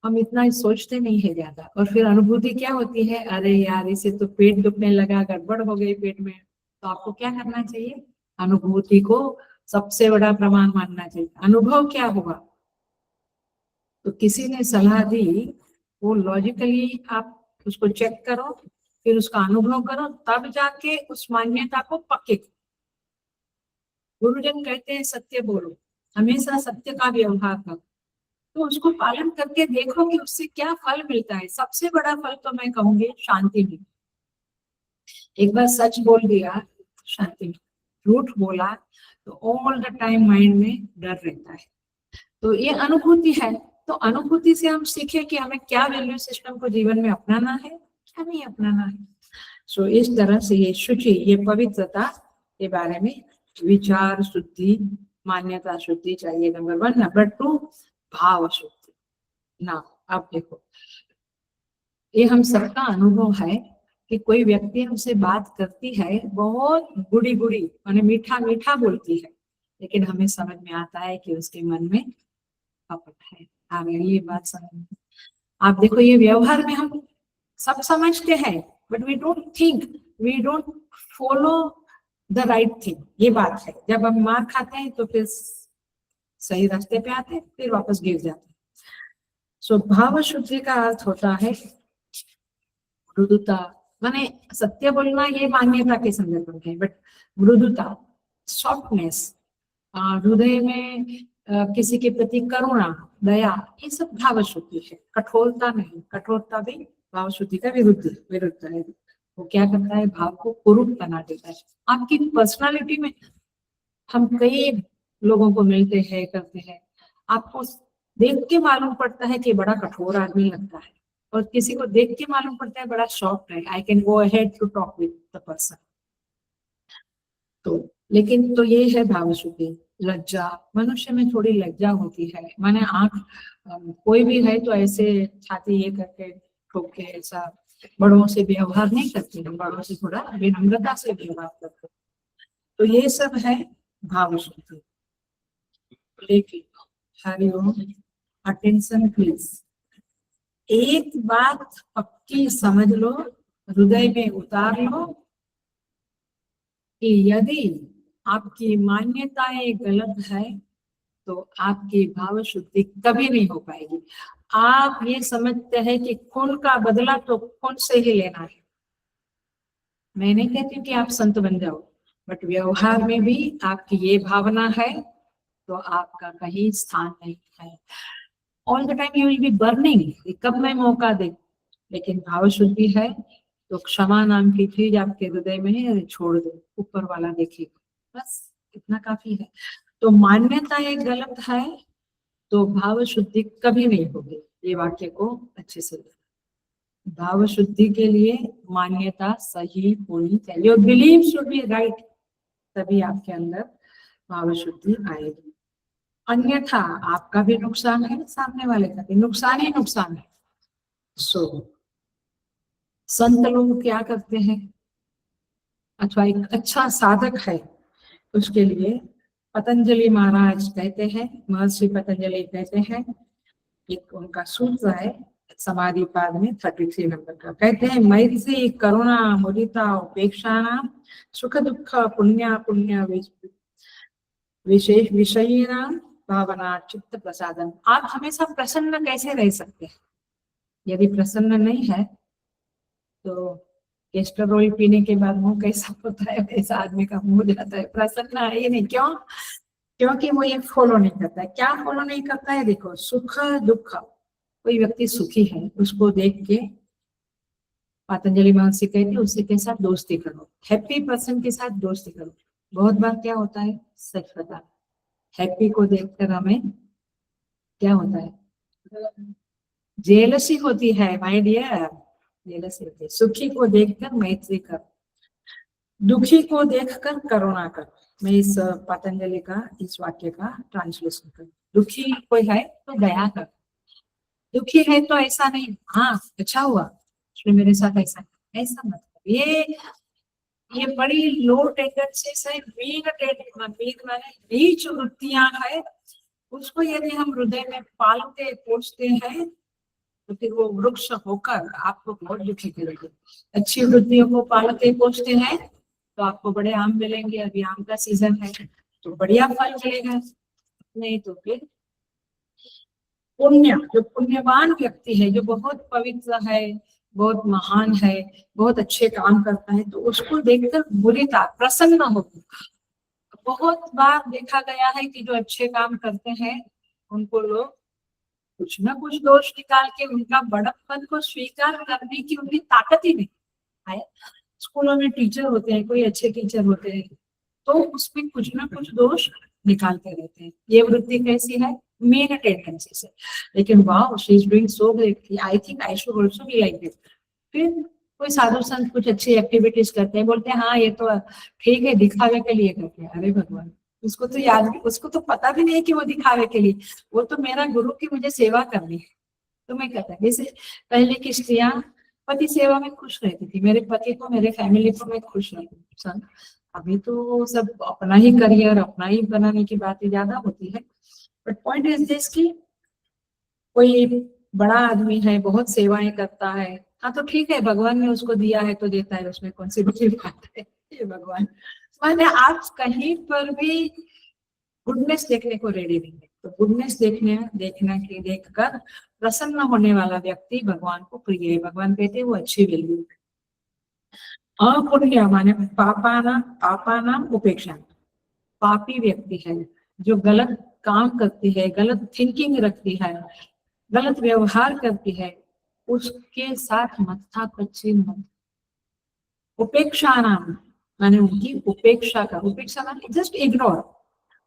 हम इतना सोचते नहीं है ज्यादा, और फिर अनुभूति क्या होती है, अरे यार इसे तो पेट दुखने लगा, गड़बड़ हो गई पेट में, तो आपको क्या करना चाहिए, अनुभूति को सबसे बड़ा प्रमाण मानना चाहिए। अनुभव क्या हुआ, तो किसी ने सलाह दी, वो लॉजिकली आप उसको चेक करो, फिर उसका अनुभव करो, तब जाके उस मान्यता को पक्के। गुरुजन कहते हैं सत्य बोलो, हमेशा सत्य का व्यवहार करो, तो उसको पालन करके देखो कि उससे क्या फल मिलता है। सबसे बड़ा फल तो मैं कहूंगी शांति मिली। एक बार सच बोल दिया, शांति मिली। झूठ बोला तो ऑल द टाइम माइंड में डर रहता है। तो ये अनुभूति है, तो अनुभूति से हम सीखे कि हमें क्या वैल्यू सिस्टम को जीवन में अपनाना है, क्या नहीं अपनाना है। सो इस तरह से ये शुचि, ये पवित्रता के बारे में विचार शुद्धि, मान्यता शुद्धि चाहिए, नंबर 1। नंबर 2 भाव शुद्धि। ना अब देखो, ये हम सबका अनुभव है कि कोई व्यक्ति हमसे बात करती है, बहुत गुड़ी गुड़ी माने मीठा मीठा बोलती है, लेकिन हमें समझ में आता है कि उसके मन में कपट है। आ गई ये बात समझ में। आप देखो ये व्यवहार में हम सब समझते हैं, but we don't think, we don't follow the right thing. ये बात है, जब हम मार खाते हैं तो फिर सही रास्ते पे आते हैं, फिर वापस गिर जाते हैं। सो भाव शुद्धि का अर्थ होता है मृदुता, माने सत्य बोलना ये मान्यता के संदर्भ में है, बट मृदुता, सॉफ्टनेस, हृदय में किसी के प्रति करुणा, दया, ये सब भाव शुद्धि है। कठोरता नहीं, कठोरता भी भाव शुद्धि का विरुद्ध है। वो क्या करता है, भाव को कुरूप बना देता है। आपकी पर्सनालिटी में हम कई लोगों को मिलते हैं, करते हैं, आपको देख के मालूम पड़ता है कि बड़ा कठोर आदमी लगता है, और किसी को देख के मालूम पड़ता है बड़ा सॉफ्ट है, I can go ahead to talk with the person. तो लेकिन तो ये है भाव शुद्धि। लज्जा, मनुष्य में थोड़ी लज्जा होती है, माने आंख कोई भी है तो ऐसे छाती ये करके ठोक के ऐसा बड़ों से व्यवहार नहीं करते हैं, बड़ों से थोड़ा विनम्रता से व्यवहार करते हैं। तो ये सब है भाव शुद्धि। लेकिन हरिओम, अटेंशन प्लीज, एक बात पक्की समझ लो, हृदय में उतार लो कि यदि आपकी मान्यताएं गलत है तो आपकी भाव शुद्धि कभी नहीं हो पाएगी। आप ये समझते हैं कि खून का बदला तो खून से ही लेना है। मैं नहीं कहती कि आप संत बन जाओ, बट व्यवहार में भी आपकी ये भावना है तो आपका कहीं स्थान नहीं है। All the time you will be burning, कब मैं मौका दे। लेकिन भाव शुद्धि है तो क्षमा नाम की चीज आपके हृदय में है, छोड़ दो, ऊपर वाला देखेगा, बस इतना काफी है। तो मान्यता एक गलत है तो भाव शुद्धि कभी नहीं होगी। ये वाक्य को अच्छे से, भाव शुद्धि के लिए मान्यता सही होनी चाहिए, your believe should be right, तभी आपके अंदर भाव शुद्धि आएगी। अन्यथा आपका भी नुकसान है, सामने वाले का भी नुकसान ही नुकसान है। सो संत लोग क्या करते हैं, अथवा एक अच्छा साधक है उसके लिए पतंजलि महाराज कहते हैं, महर्षि पतंजलि कहते हैं, एक उनका सूत्र है समाधि पाद में 33 नंबर का, कहते हैं मैत्री करुणा मुदिता उपेक्षा नाम सुख दुख पुण्य पुण्य विशेष विषयी नाम भावना चित्त प्रसादन। आप हमेशा प्रसन्न कैसे रह सकते हैं, यदि प्रसन्न नहीं है तो कैस्टर ऑयल पीने के बाद मुंह कैसा होता है, वैसा आदमी का मुंह जाता है, प्रसन्न है ही नहीं। क्यों? क्योंकि वो ये फॉलो नहीं करता है। क्या फॉलो नहीं करता है, देखो सुख दुख, कोई व्यक्ति सुखी है उसको देख के पतंजलि महर्षि कहते हैं उसके के साथ दोस्ती करो, हैप्पी पर्सन के साथ दोस्ती करो। बहुत बार क्या होता है, सच बता, हैप्पी को देखकर हमें क्या होता है, जेलसी होती है माय डियर, ये रस लेते हैं। सुखी को देखकर मैत्री कर, दुखी को देखकर करुणा कर। मैं इस पतंजलि का इस वाक्य का ट्रांसलेशन कर। दुखी कोई है तो दया कर, दुखी है तो ऐसा नहीं हाँ अच्छा हुआ उसने मेरे साथ ऐसा, ऐसा मत कर। ये बड़ी लो टेंडेंसीज है, मीन माने नीच वृत्तियां है। उसको यदि हम हृदय में पालते पोषते हैं तो फिर वो वृक्ष होकर आपको बहुत दुखी करेगी। अच्छी वृत्तियों को पालते पोषते हैं तो आपको बड़े आम मिलेंगे, अभी आम का सीजन है तो बढ़िया फल मिलेगा, नहीं तो फिर पुण्य, जो पुण्यवान व्यक्ति है, जो बहुत पवित्र है, बहुत महान है, बहुत अच्छे काम करता है, तो उसको देखकर बुरीता प्रसन्न होगी। बहुत बार देखा गया है कि जो अच्छे काम करते हैं उनको लोग कुछ ना कुछ दोष निकाल के उनका बड़प्पन को स्वीकार करने की उनकी ताकत ही नहीं है। स्कूलों में टीचर होते हैं, कोई अच्छे टीचर होते हैं तो उसमें कुछ ना कुछ दोष निकालते रहते हैं। ये वृत्ति कैसी है? मेन टेंडेंसी से। लेकिन wow she is doing so great, I think I should also be like this. फिर कोई साधु संत कुछ अच्छी एक्टिविटीज करते हैं, बोलते हैं हाँ ये तो ठीक है दिखावे के लिए करते हैं। अरे भगवान, उसको तो याद, उसको तो पता भी नहीं कि वो दिखावे के लिए, वो तो मेरा गुरु की मुझे सेवा करनी है तो मैं कहता है। जैसे पहले की स्त्रियां पति सेवा में खुश रहती थी, मेरे पति को मेरे फैमिली को मैं खुश रहती थी। अभी तो सब अपना ही करियर अपना ही बनाने की बातें ज्यादा होती है। बट पॉइंट इज दिस की कोई बड़ा आदमी है, बहुत सेवाएं करता है, हाँ तो ठीक है, भगवान ने उसको दिया है तो देता है, उसमें कौन सी बड़ी बात है। ये भगवान माने आप कहीं पर भी गुडनेस देखने को रेडी नहीं है, तो गुडनेस देखकर प्रसन्न होने वाला व्यक्ति भगवान को प्रिय है। भगवान कहते हैं वो अच्छी वैल्यू है। अपुण्य माने पापाना उपेक्षा, पापी व्यक्ति है जो गलत काम करती है, गलत थिंकिंग रखती है, गलत व्यवहार करती है, उसके साथ मत्था पच्ची मत। उपेक्षा नाम माने उनकी उपेक्षा का, उपेक्षा माने जस्ट इग्नोर,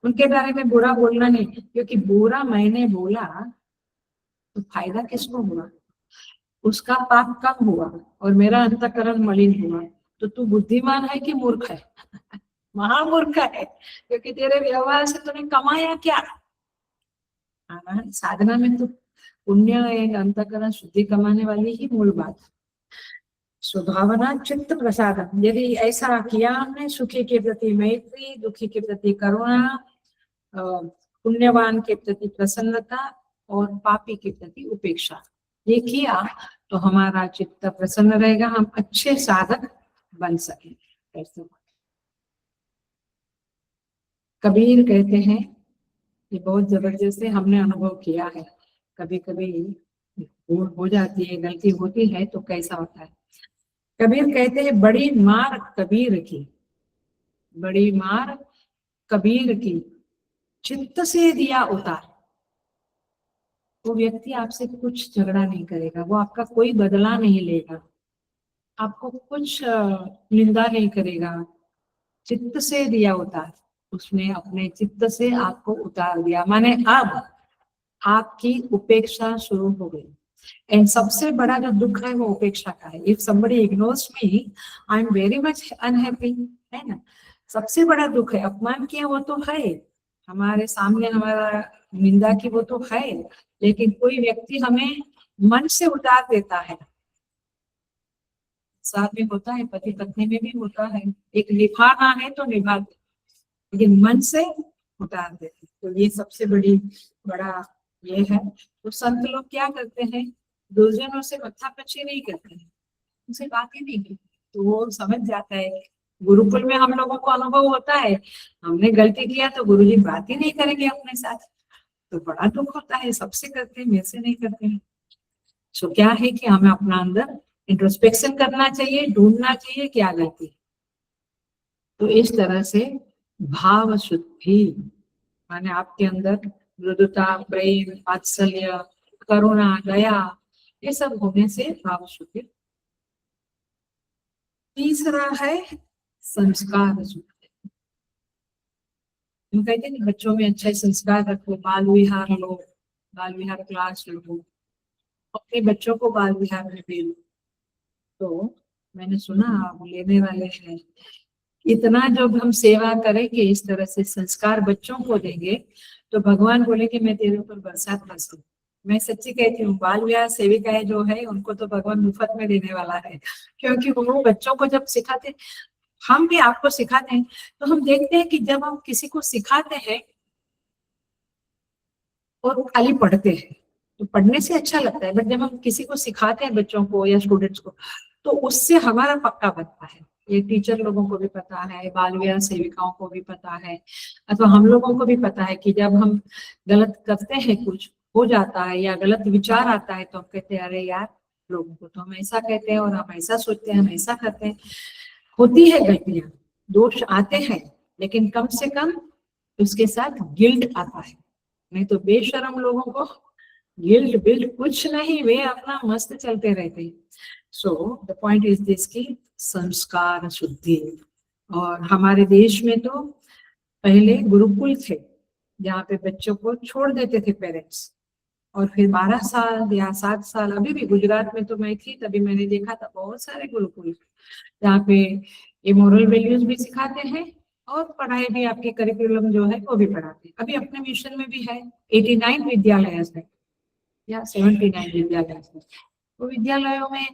उनके बारे में बुरा बोलना नहीं, क्योंकि बुरा मैंने बोला तो फायदा किसको हुआ? उसका पाप कम हुआ और मेरा अंतःकरण मलिन हुआ। तो तू बुद्धिमान है कि मूर्ख है? महामूर्ख है, क्योंकि तेरे व्यवहार से तूने कमाया क्या? साधना में तो पुण्य अंतःकरण शुद्धि कमाने वाली ही मूल बात। स्वभावना चित्त प्रसादम, यदि ऐसा किया हमने, सुखी के प्रति मैत्री, दुखी के प्रति करुणा, पुण्यवान के प्रति प्रसन्नता और पापी के प्रति उपेक्षा, ये किया तो हमारा चित्त प्रसन्न रहेगा, हम अच्छे साधक बन सके। ऐसे कबीर कहते हैं, ये बहुत जबरदस्त है, हमने अनुभव किया है। कभी कभी भूल हो जाती है, गलती होती है तो कैसा होता है। कबीर कहते हैं बड़ी मार कबीर की, बड़ी मार कबीर की, चित्त से दिया उतार। वो व्यक्ति आपसे कुछ झगड़ा नहीं करेगा, वो आपका कोई बदला नहीं लेगा, आपको कुछ निंदा नहीं करेगा। चित्त से दिया उतार, उसने अपने चित्त से आपको उतार दिया, माने अब आपकी उपेक्षा शुरू हो गई। एंड सबसे बड़ा जो दुख है वो उपेक्षा का है। If somebody ignores me, I am very much unhappy, है ना। सबसे बड़ा दुख है, अपमान किया वो तो है, हमारे सामने हमारा निंदा की वो तो है, लेकिन कोई व्यक्ति हमें मन से उतार देता है। साथ में होता है, पति पत्नी में भी होता है, एक निभाना है तो निभा दे, लेकिन मन से उतार देते। तो ये सबसे बड़ा ये है। तो संत लोग क्या करते हैं, दुर्जनों से मत्थापच्ची नहीं करते हैं, उनसे बात ही नहीं करते, तो वो समझ जाता है। गुरुकुल में हम लोगों को अनुभव होता है, हमने गलती किया तो गुरुजी बात ही नहीं करेंगे अपने साथ, तो बड़ा दुख होता है। सबसे करते हैं, मेरे से नहीं करते हैं। सो क्या है कि हमें अपना अंदर इंट्रोस्पेक्शन करना चाहिए, ढूंढना चाहिए क्या गलती। तो इस तरह से भाव शुद्धि माने आपके अंदर मृदुता, प्रेम, वात्सल्य, करुणा, दया, ये सब होने से भाव शुद्धि। तीसरा है संस्कार शुद्धि। हम कहते हैं बच्चों में अच्छे संस्कार रखो, बाल विहार लो, बाल विहार क्लास लो, अपने बच्चों को बाल विहार में भेजो। तो मैंने सुना आप लेने वाले हैं, इतना जब हम सेवा करेंगे, इस तरह से संस्कार बच्चों को देंगे, तो भगवान बोले कि मैं तेरे ऊपर बरसात बरसूं। मैं सच्ची कहती हूँ, बाल विवाह सेविकाएं जो है उनको तो भगवान मुफ्त में देने वाला है, क्योंकि वो बच्चों को जब सिखाते, हम भी आपको सिखाते हैं, तो हम देखते हैं कि जब हम किसी को सिखाते हैं और खाली पढ़ते हैं तो पढ़ने से अच्छा लगता है, बट जब हम किसी को सिखाते हैं बच्चों को या स्टूडेंट्स को, तो उससे हमारा पक्का बनता है। ये टीचर लोगों को भी पता है, बाल विवाह सेविकाओं को भी पता है, अथवा हम लोगों को भी पता है कि जब हम गलत करते हैं, कुछ हो जाता है या गलत विचार आता है, तो हम कहते हैं अरे यार, लोगों को तो हम ऐसा कहते हैं और हम ऐसा सोचते हैं, हम ऐसा करते हैं। होती है गलतियां, दोष आते हैं, लेकिन कम से कम उसके साथ गिल्ट आता है। नहीं तो बेशरम लोगों को गिल्ट बिल्ट कुछ नहीं, वे अपना मस्त चलते रहते हैं। So the point is this की संस्कार शुद्धि। और हमारे देश में तो पहले गुरुकुल थे, जहाँ पे बच्चों को छोड़ देते थे पेरेंट्स, और फिर 12 साल या 7 साल, अभी भी गुजरात में तो मैं थी तभी मैंने देखा था बहुत सारे गुरुकुल, जहाँ पे ये मोरल वैल्यूज भी सिखाते हैं और पढ़ाई भी, आपके करिकुलम जो है वो भी पढ़ाते हैं। अभी अपने मिशन में भी है 89 विद्यालय है या 79 विद्यालय है। तो विद्यालयों में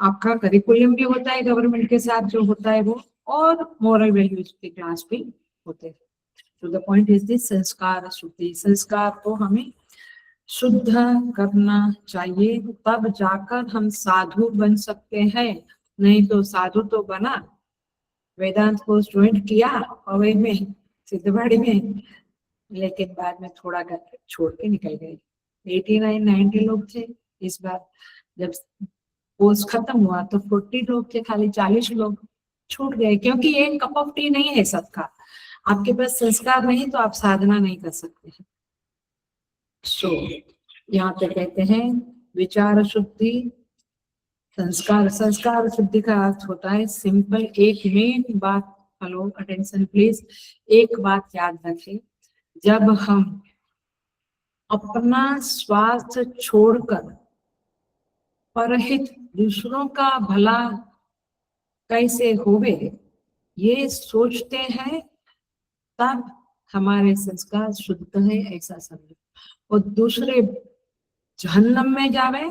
आपका करिकुलम भी होता है गवर्नमेंट के साथ जो होता है वो, और मोरल वैल्यूज की क्लास भी होते हैं। तो द पॉइंट इज दिस संस्कार शुद्धि। संस्कार को हमें शुद्ध करना चाहिए, तब जाकर हम साधु बन सकते हैं। नहीं तो साधु तो बना, वेदांत को ज्वाइन किया पवई में, सिद्धवाड़ी में, लेकिन बाद में थोड़ा करके छोड़ के निकल गए। 89-90 लोग थे। इस बार जब कोर्स खत्म हुआ तो 40 लोग थे, खाली 40 लोग छूट गए, क्योंकि ये कप ऑफ टी नहीं है सबका। आपके पास संस्कार नहीं तो आप साधना नहीं कर सकते हैं। सो यहाँ पे कहते हैं विचार शुद्धि, संस्कार शुद्धि का अर्थ होता है सिंपल, एक मेन बात, हेलो अटेंशन प्लीज, एक बात याद रखें, जब हम अपना स्वार्थ छोड़कर परहित दूसरों का भला कैसे होवे ये सोचते हैं, तब हमारे संस्कार शुद्ध है ऐसा समझो। और दूसरे जहन्नम में जावे,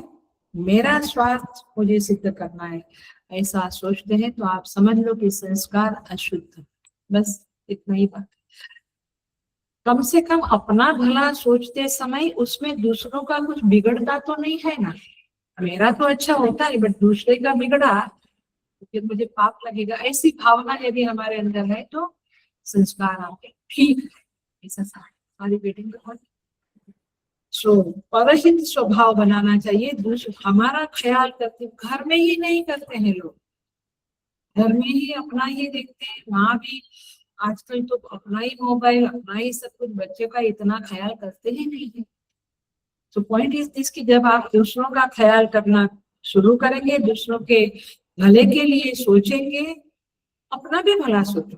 मेरा स्वार्थ मुझे सिद्ध करना है ऐसा सोचते हैं, तो आप समझ लो कि संस्कार अशुद्ध। बस इतना ही बात। कम से कम अपना भला सोचते समय उसमें दूसरों का कुछ बिगड़ता तो नहीं है ना। मेरा तो अच्छा होता है बट दूसरे का बिगड़ा तो फिर मुझे पाप लगेगा, ऐसी भावना यदि हमारे अंदर है तो संस्कार आपके ठीक है। ऐसा सारी बेटिंग का सो परहित स्वभाव बनाना चाहिए। दूसरा हमारा ख्याल करते, घर में ही नहीं करते हैं लोग, घर में ही अपना ही देखते हैं। माँ भी आजकल तो अपना ही मोबाइल, अपना ही सब कुछ, बच्चे का इतना ख्याल करते ही नहीं है। तो पॉइंट इज दिस कि जब आप दूसरों का ख्याल करना शुरू करेंगे, दूसरों के भले के लिए सोचेंगे, अपना भी भला सोचो।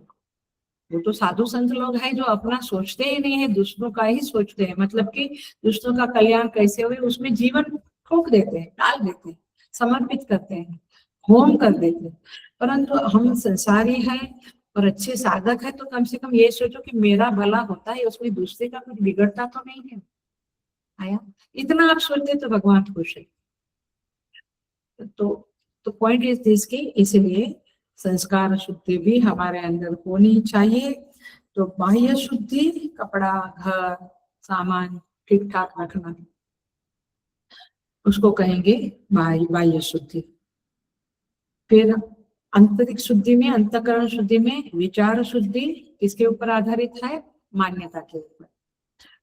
वो तो साधु संत लोग हैं जो अपना सोचते ही नहीं है, दूसरों का ही सोचते हैं, मतलब कि दूसरों का कल्याण कैसे हो उसमें जीवन ठोक देते हैं, डाल देते हैं, समर्पित करते हैं, होम कर देते हैं। परंतु हम संसारी हैं और अच्छे साधक है, तो कम से कम ये सोचो कि मेरा भला होता है, उसमें दूसरे का कुछ बिगड़ता तो नहीं है। आया, इतना आप सोचते तो भगवान खुश है। तो पॉइंट इज दिस की, इसलिए संस्कार शुद्धि भी हमारे अंदर होनी चाहिए। तो बाह्य शुद्धि, कपड़ा, घर, सामान ठीक ठाक रखना, उसको कहेंगे बाह्य शुद्धि। फिर आंतरिक शुद्धि में, अंतःकरण शुद्धि में विचार शुद्धि किसके ऊपर आधारित है? मान्यता के ऊपर।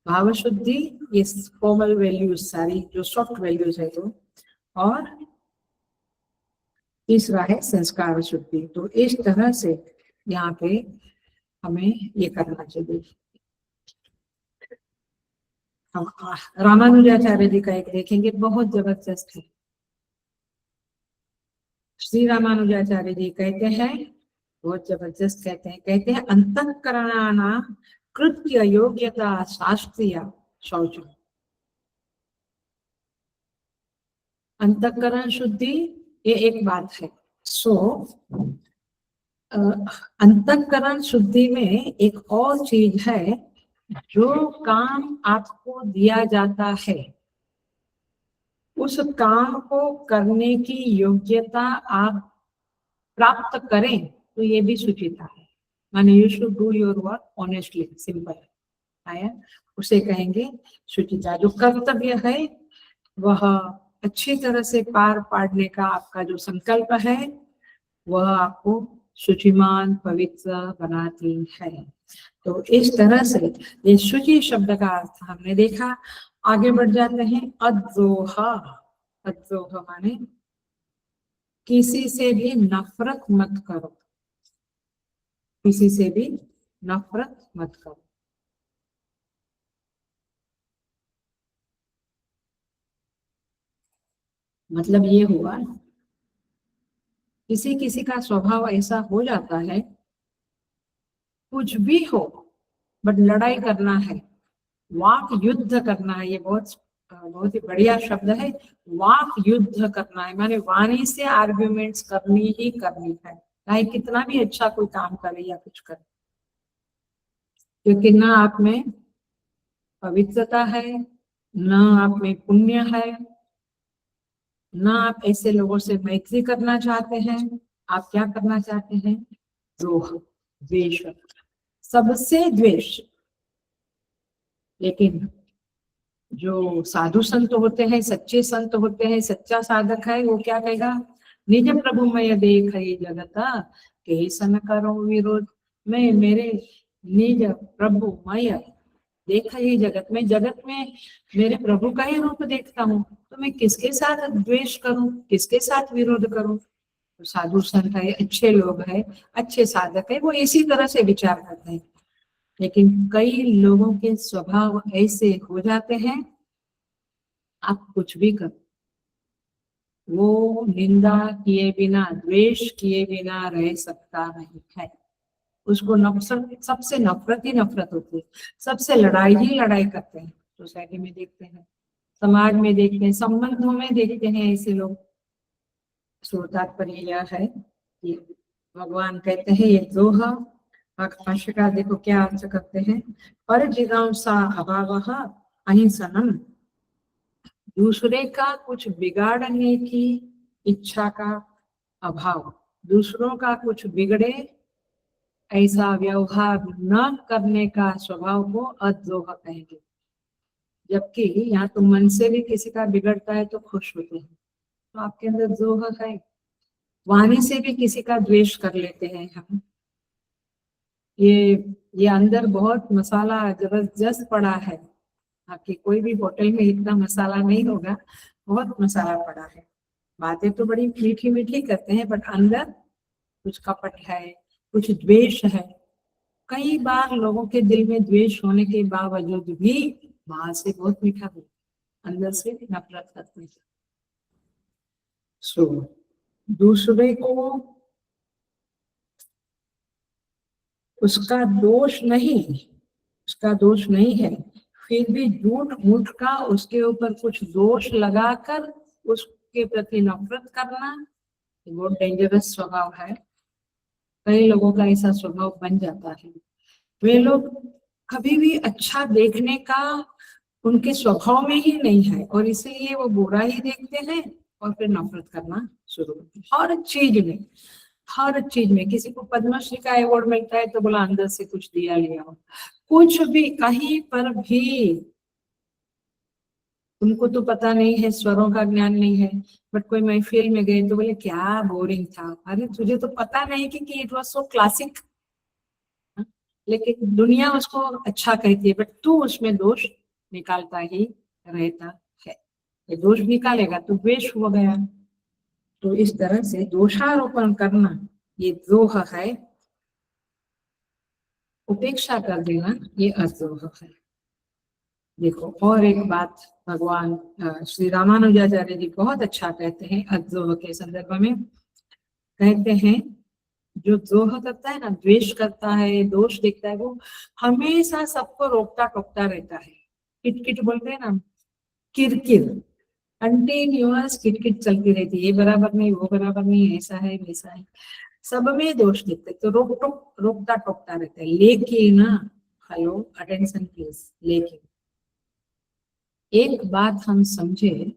भाव शुद्धि ये फॉर्मल वैल्यूज सारी जो सॉफ्ट वैल्यूज है तो, और तीसरा है संस्कार शुद्धि। तो इस तरह से यहाँ पे हमें ये करना चाहिए। हम रामानुजाचार्य जी का एक देखेंगे, बहुत जबरदस्त है। श्री रामानुजाचार्य जी कहते हैं, बहुत जबरदस्त कहते हैं अंतःकरणाना कृत्य योग्यता शास्त्रीय शौच। अंतःकरण शुद्धि ये एक बात है। सो अंतःकरण शुद्धि में एक और चीज है, जो काम आपको दिया जाता है उस काम को करने की योग्यता आप प्राप्त करें, तो ये भी शुचिता है। माने you should do your work honestly, simple आया, उसे कहेंगे शुचिता। जो कर्तव्य है वह अच्छी तरह से पार पाड़ने का आपका जो संकल्प है वह आपको शुचिमान पवित्र बनाती है। तो इस तरह से ये शुचि शब्द का अर्थ हमने देखा। आगे बढ़ जाते हैं। अद्रोह, अद्रोह माने किसी से भी नफरत मत करो, किसी से भी नफरत मत करो। मतलब ये हुआ, किसी किसी का स्वभाव ऐसा हो जाता है, कुछ भी हो बट लड़ाई करना है, वाक युद्ध करना है। ये बहुत ही बढ़िया शब्द है, वाक युद्ध करना है। माने वाणी से आर्ग्यूमेंट्स करनी ही करनी है, चाहे कितना भी अच्छा कोई काम करे या कुछ करे, क्योंकि ना आप में पवित्रता है, ना आप में पुण्य है, ना आप ऐसे लोगों से मैत्री करना चाहते हैं। आप क्या करना चाहते हैं? द्रोह, द्वेष, सबसे द्वेष। लेकिन जो साधु संत होते हैं, सच्चे संत होते हैं, सच्चा साधक है, वो क्या कहेगा? निज प्रभु मय देख ही जगता के सन करो विरोध। मैं मेरे निज प्रभु मय देख ही जगत में, जगत में मेरे प्रभु का ही रूप देखता हूँ, तो मैं किसके साथ द्वेष करूं, किसके साथ विरोध करूं? तो साधु संत है, अच्छे लोग हैं, अच्छे साधक है, वो इसी तरह से विचार करते हैं। लेकिन कई लोगों के स्वभाव ऐसे हो जाते हैं, आप कुछ भी करो, वो निंदा किए बिना, द्वेष किए बिना रह सकता नहीं है। उसको नफरत, सबसे नफरत ही नफरत होती है, सबसे लड़ाई ही लड़ाई करते हैं। सोसाइटी में देखते हैं, समाज में देखते हैं, संबंधों में देखते हैं ऐसे लोग। सो तात्पर्य यह है कि भगवान कहते हैं ये द्रोह, भाष्यकार देखो क्या अर्थ करते हैं। पर जिज्ञासा अभाव अहिंसनम, दूसरे का कुछ बिगाड़ने की इच्छा का अभाव, दूसरों का कुछ बिगड़े ऐसा व्यवहार न करने का स्वभाव को अद्रोह कहेंगे। जबकि यहाँ तो मन से भी किसी का बिगड़ता है तो खुश होते हैं, तो आपके अंदर द्रोह है। वाणी से भी किसी का द्वेष कर लेते हैं हम। ये अंदर बहुत मसाला जबरदस्त पड़ा है। आपकी कोई भी होटल में इतना मसाला नहीं होगा, बहुत मसाला पड़ा है। बातें तो बड़ी मीठी मीठी करते हैं, बट अंदर कुछ कपट है, कुछ द्वेष है। कई बार लोगों के दिल में द्वेष होने के बावजूद भी बाहर से बहुत मीठा बोलते, अंदर से नफरत करते हैं। सो दूसरे को उसका दोष नहीं, उसका दोष नहीं है, फिर भी झूठ मूठ का उसके ऊपर कुछ दोष लगाकर उसके प्रति नफरत करना बहुत डेंजरस स्वभाव है। कई लोगों का ऐसा स्वभाव बन जाता है। वे लोग कभी भी अच्छा देखने का उनके स्वभाव में ही नहीं है, और इसीलिए वो बुरा ही देखते हैं और फिर नफरत करना शुरू करते हैं। हर चीज में, हर चीज में। किसी को पद्मश्री का अवार्ड मिलता है तो बोला अंदर से कुछ दिया लिया हो, कुछ भी कहीं पर भी उनको तो पता नहीं है, स्वरों का ज्ञान नहीं है। बट कोई महफिल में गए तो बोले क्या बोरिंग था। अरे तुझे तो पता नहीं कि इट वाज सो क्लासिक, लेकिन दुनिया उसको अच्छा कहती है, बट तू उसमें दोष निकालता ही रहता है। ये दोष निकालेगा तो द्वेष हो गया। तो इस तरह से दोषारोपण करना ये द्रोह है, उपेक्षा कर देना ये अद्रोह है। देखो और एक बात भगवान श्री रामानुजाचार्य जी बहुत अच्छा कहते हैं अद्रोह के संदर्भ में। कहते हैं जो द्रोह करता है ना, द्वेष करता है, दोष देखता है, वो हमेशा सबको रोकता टोकता रहता है। किट किट बोलते हैं ना, किरकिर, कंटिन्यूअस किटकिट चलती रहती है, ये बराबर नहीं, वो बराबर नहीं, ऐसा है वैसा है, सब में दोष दिखते, तो रोकता टोकता रहता है। लेकिन हेलो, अटेंशन प्लीज, लेकिन एक बात हम समझे,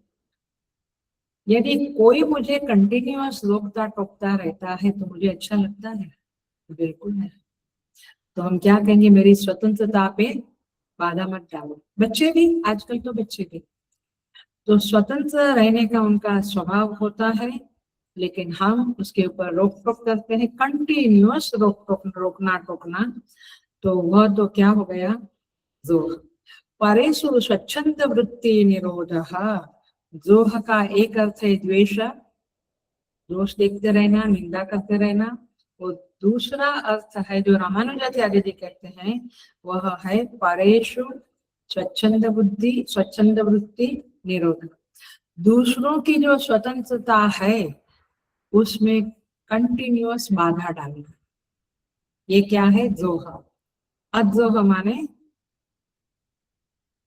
यदि कोई मुझे कंटिन्यूअस रोकता टोकता रहता है तो मुझे अच्छा लगता है? बिल्कुल नहीं। तो हम क्या कहेंगे, मेरी स्वतंत्रता पे बाधा मत डालो। बच्चे भी, आजकल तो बच्चे भी, तो स्वतंत्र रहने का उनका स्वभाव होता है, लेकिन हम उसके ऊपर रोक टोक करते हैं, कंटिन्यूअस रोकना टोकना, तो वह तो क्या हो गया, जोह। परेषु स्वच्छंद वृत्ति निरोधः, जोह का एक अर्थ है द्वेष, दोष देखते रहना, निंदा करते रहना, और दूसरा अर्थ है जो रामानुजाचार्य जी कहते हैं, वह है परेषु स्वच्छंद वृत्ति निरोध। दूसरों की जो स्वतंत्रता है उसमें कंटिन्यूअस बाधा डालना, ये क्या है, जोह। अजोह माने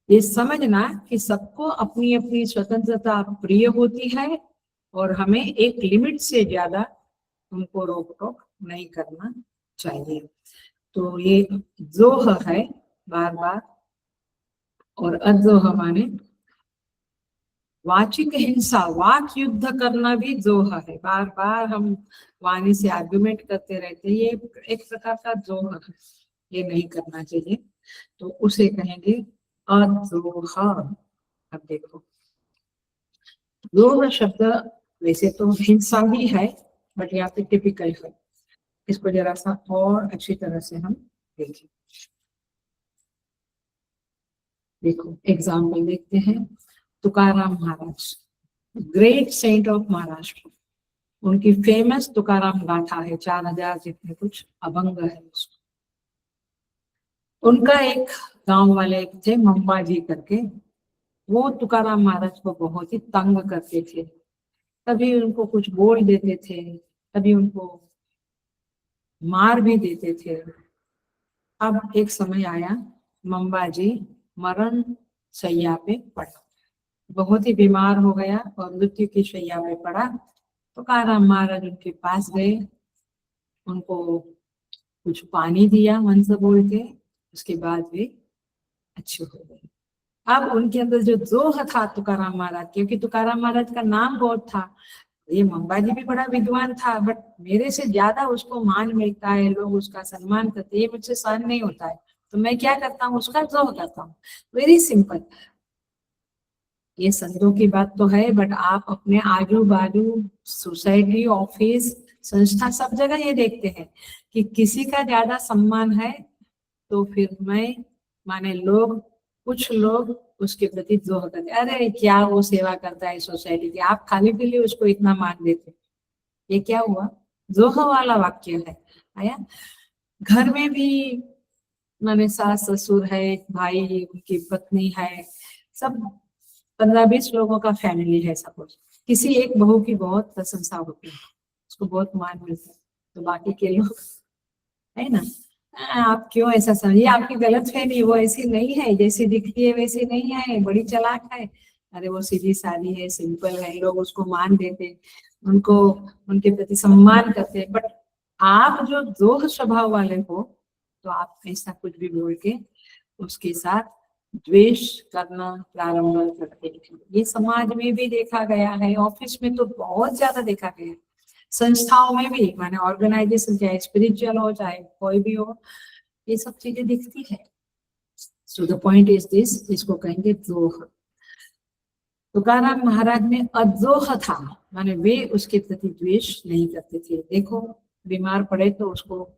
ये समझना कि सबको अपनी अपनी स्वतंत्रता प्रिय होती है और हमें एक लिमिट से ज्यादा उनको रोक टोक नहीं करना चाहिए। तो ये जोह है बार बार, और अजोह माने वाचिक हिंसा, वाक युद्ध करना भी जोह है, बार बार हम वाणी से आर्गुमेंट करते रहते हैं, ये एक प्रकार का जोह है, ये नहीं करना चाहिए, तो उसे कहेंगे अजोह। अब देखो, जोह शब्द वैसे तो हिंसा ही है, बट यहाँ पे टिपिकल है, इसको जरा सा और अच्छी तरह से हम देखें। देखो एग्जाम्पल देखते हैं, तुकाराम महाराज, ग्रेट सेंट ऑफ महाराष्ट्र, उनकी फेमस तुकाराम गाथा है, 4000 जितने कुछ अभंग है उसको। उनका एक गांव वाले थे मंबाजी करके, वो तुकाराम महाराज को बहुत ही तंग करते थे, कभी उनको कुछ बोल देते थे, कभी उनको मार भी देते थे। अब एक समय आया, मंबाजी मरण शैया पे पड़ा, बहुत ही बीमार हो गया और मृत्यु की शैया पे पड़ा। तुकाराम महाराज उनके पास गए, उनको कुछ पानी दिया मन से बोल के, उसके बाद वे अच्छे हो गए। अब उनके अंदर जो जोह था तुकाराम महाराज, क्योंकि तुकाराम महाराज का नाम बहुत था, ये मंबाजी भी बड़ा विद्वान था, बट मेरे से ज्यादा उसको मान मिलता है, लोग उसका सम्मान करते हैं, ये मुझसे सहन नहीं होता है, तो मैं क्या करता हूँ, उसका जोह करता हूँ। वेरी सिंपल, ये संतों की बात तो है, बट आप अपने आजू बाजू सोसाइटी, ऑफिस, संस्था, सब जगह ये देखते हैं कि किसी का ज्यादा सम्मान है तो फिर मैं माने लोग, कुछ लोग उसके प्रति जोह करते, अरे क्या वो सेवा करता है सोसाइटी की, आप खाली के लिए उसको इतना मान देते, ये क्या हुआ, जोह वाला वाक्य है। आया, घर में भी माने सास ससुर है, भाई, उनकी पत्नी है, सब 15-20 लोगों का फैमिली है सपोज, किसी एक बहू की बहुत प्रशंसा होती है, उसको बहुत मान मिलता है, तो बाकी के लोग, है ना, आप क्यों ऐसा समझिए, आपकी गलत फहमी, वो ऐसी नहीं है, जैसी दिखती है वैसी नहीं है, बड़ी चालाक है, अरे वो सीधी सादी है, सिंपल है, लोग उसको मान देते, उनको, उनके प्रति सम्मान करते, बट आप जो जोह स्वभाव वाले हो, तो आप ऐसा कुछ भी बोल के उसके साथ द्वेष करना प्रारंभ करते हैं। ये समाज में भी देखा गया है, ऑफिस में तो बहुत ज्यादा देखा गया है, संस्थाओं में भी, माने ऑर्गेनाइजेशन, चाहे स्पिरिचुअल हो चाहे कोई भी हो, ये सब चीजें दिखती है। So the point is this, इसको कहेंगे जोह। तुकाराम महाराज में अजोह था, माने वे उसके प्रति द्वेष नहीं करते थे। देखो बीमार पड़े तो उसको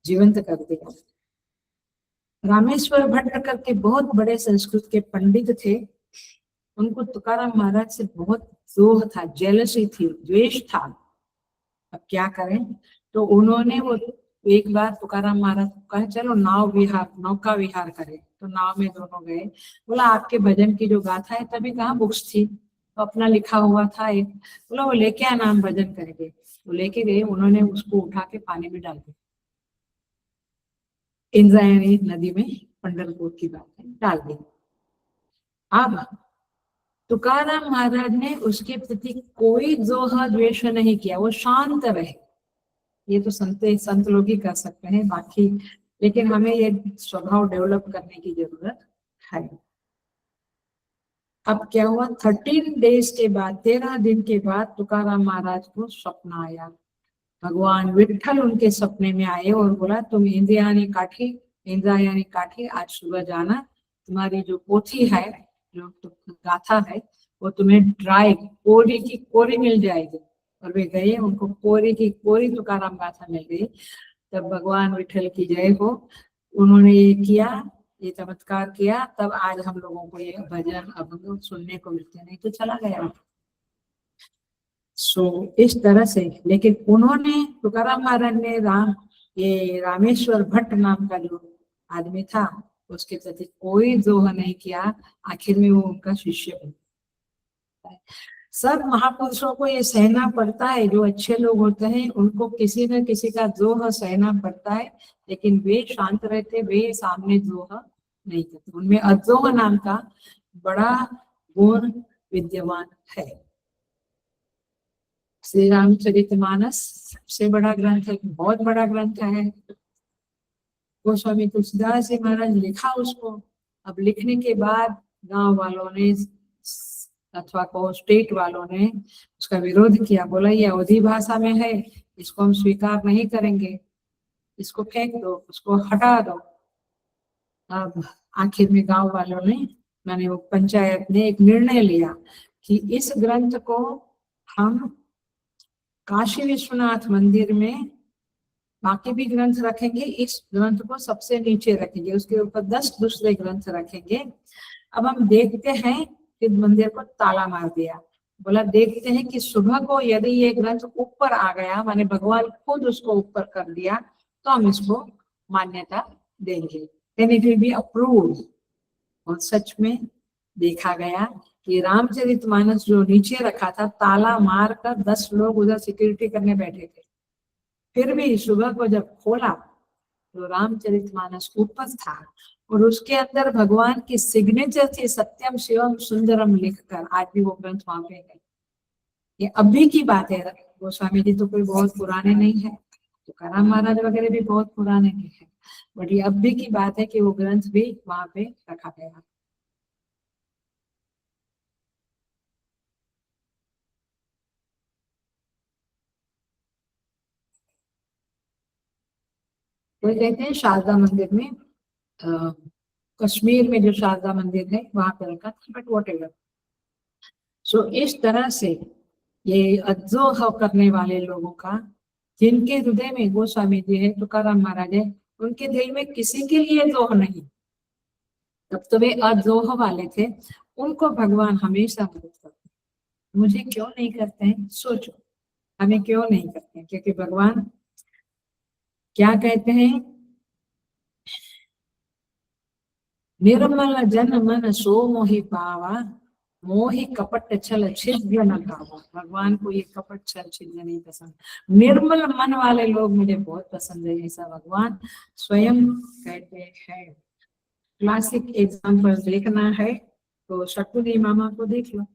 जीवंत कर दिया। रामेश्वर भट्ट करके बहुत बड़े संस्कृत के पंडित थे, उनको तुकाराम महाराज से बहुत जोह था, जेलसी थी, द्वेष था। अब क्या करें, तो उन्होंने वो एक बार तुकाराम महाराज को कहा चलो नौका विहार करें, तो नाव में दोनों गए। बोला आपके भजन की जो गाथा है, तभी कहाँ बुक्स थी, तो अपना लिखा हुआ था एक, बोला वो लेके आना, हम भजन करेंगे। तो लेके गए, उन्होंने उसको उठा के पानी में डाल दिया, इंद्रायणी नदी में, पंढरपुर की बात है, डाल दी। अब तुकाराम महाराज ने उसके प्रति कोई द्रोह द्वेष नहीं किया, वो शांत रहे। ये तो संत लोग ही कर सकते हैं, बाकी लेकिन हमें ये स्वभाव डेवलप करने की जरूरत है। अब क्या हुआ, 13 डेज के बाद, 13 दिन के बाद तुकाराम महाराज को स्वप्न आया। भगवान विठल उनके सपने में आए और बोला, तुम इंद्रियानी काठी आज सुबह जाना, तुम्हारी जो पोथी है, जो गाथा है, वो तुम्हें ड्राई कोरी की कोरी मिल जाएगी। और वे गए, उनको कोरी की कोरी तुकाराम गाथा मिल गई। तब भगवान विठल की जय हो, उन्होंने ये किया, ये चमत्कार किया, तब आज हम लोगों को ये भजन अभंग सुनने को मिलते, नहीं तो चला गया। इस तरह से, लेकिन उन्होंने तुकाराम महाराज ने ये रामेश्वर भट्ट नाम का जो आदमी था, उसके प्रति कोई द्रोह नहीं किया। आखिर में वो उनका शिष्य बना। सब महापुरुषों को ये सहना पड़ता है, जो अच्छे लोग होते हैं उनको किसी न किसी का द्रोह सहना पड़ता है, लेकिन वे शांत रहते, वे सामने द्रोह नहीं करते। उनमें अद्रोह नाम का बड़ा गुण विद्यमान है। श्री रामचरितमानस सबसे बड़ा ग्रंथ है, बहुत बड़ा ग्रंथ है। गोस्वामी तुलसीदास जी महाराज लिखा उसको। अब लिखने के बाद गांव वालों ने अथवा को स्टेट वालों ने उसका विरोध किया, बोला ये अवधी भाषा में है, इसको हम स्वीकार नहीं करेंगे, इसको फेंक दो, उसको हटा दो। अब आखिर में गांव वालों ने, माने वो पंचायत ने एक निर्णय लिया कि इस ग्रंथ को हम काशी विश्वनाथ मंदिर में, बाकी भी ग्रंथ रखेंगे, इस ग्रंथ को सबसे नीचे रखेंगे, उसके ऊपर 10 दूसरे ग्रंथ रखेंगे। अब हम देखते हैं कि मंदिर को ताला मार दिया। बोला देखते हैं कि सुबह को यदि ये ग्रंथ ऊपर आ गया, माने भगवान खुद उसको ऊपर कर दिया, तो हम इसको मान्यता देंगे, then it will be approved। और सच में देखा गया कि रामचरितमानस जो नीचे रखा था, ताला मार कर 10 लोग उधर सिक्योरिटी करने बैठे थे, फिर भी सुबह को जब खोला तो रामचरितमानस ऊपर था और उसके अंदर भगवान की सिग्नेचर थी, सत्यम शिवम सुंदरम लिखकर। आज भी वो ग्रंथ वहां पे है। ये अभी की बात है, गोस्वामी जी तो कोई बहुत पुराने नहीं है, तुकाराम महाराज वगैरह भी बहुत पुराने नहीं है, बट ये अभी की बात है कि वो ग्रंथ भी वहां पे रखा गया। कोई कहते हैं शारदा मंदिर में, कश्मीर में जो शारदा मंदिर है वहां पे रखा था, बट वॉट एवर। सो इस तरह से ये अद्रोह करने वाले लोगों का, जिनके हृदय में गोस्वामी जी है, तुकाराम महाराज है, उनके दिल में किसी के लिए द्रोह नहीं, तब तो वे अद्रोह वाले थे, उनको भगवान हमेशा मदद करते हैं। मुझे क्यों नहीं करते हैं, सोचो, हमें क्यों नहीं करते हैं? क्योंकि भगवान क्या कहते हैं, निर्मल जन मन सो मोहि पावा, मोहि कपट छल छिद्र न गावा। भगवान को ये कपट छल छिद्र नहीं पसंद, निर्मल मन वाले लोग मुझे बहुत पसंद है, ऐसा भगवान स्वयं कहते हैं। क्लासिक एग्जाम्पल देखना है तो शकुनी मामा को देख लो,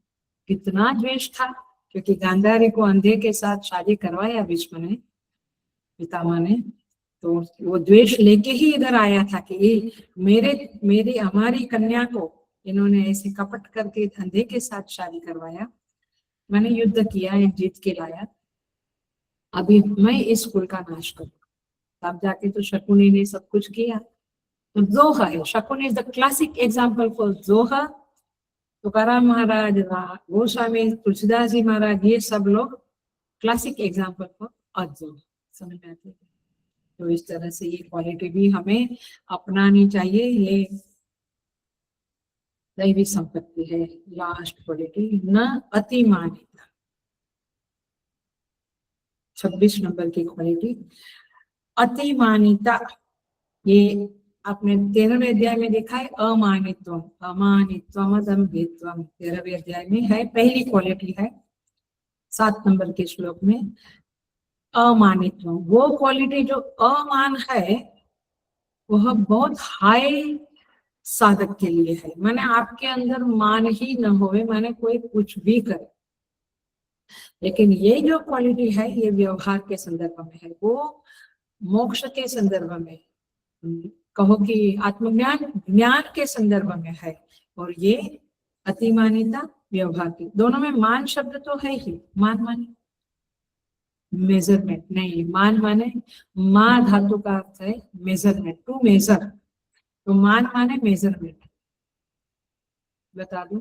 कितना द्वेष था, क्योंकि गांधारी को अंधे के साथ शादी करवाया भीष्म ने, पितामह ने, तो वो द्वेष लेके ही इधर आया था कि मेरी हमारी कन्या को इन्होंने ऐसे कपट करके अंधे के साथ शादी करवाया, मैंने युद्ध किया, जीत के लाया, अभी मैं इस कुल का नाश करूँ। तब जाके तो शकुनी ने सब कुछ किया। तो द्रोह है, Shakuni is the classic example for द्रोह। तुकाराम महाराज, गोस्वामी तुलसीदास जी महाराज, ये सब लोग क्लासिक एग्जाम्पल फॉर अद्रोह। समझ में आती है? तो इस तरह से ये क्वालिटी भी हमें अपनानी चाहिए। ये दैवी संपत्ति है। लास्ट क्वालिटी, न अतिमानिता। 26 नंबर की क्वालिटी अतिमानिता। ये आपने 13वें अध्याय में देखा है, अमानित्वम, अमानित्वम अदम्भित्वम 13वें अध्याय में है, पहली क्वालिटी है 7 नंबर के श्लोक में। अमानित्वम, वो क्वालिटी जो अमान है, वह बहुत हाई साधक के लिए है। माने आपके अंदर मान ही न होवे, माने कोई कुछ भी करे, लेकिन ये जो क्वालिटी है ये व्यवहार के संदर्भ में है, वो मोक्ष के संदर्भ में, कहो कि आत्मज्ञान ज्ञान के संदर्भ में है, और ये अतिमानिता व्यवहार की। दोनों में मान शब्द तो है ही, मान माने मेजरमेंट नहीं, मान माने मा धातु का अर्थ है मेजरमेंट, टू मेजर, तो मान माने मेजरमेंट। बता दूं,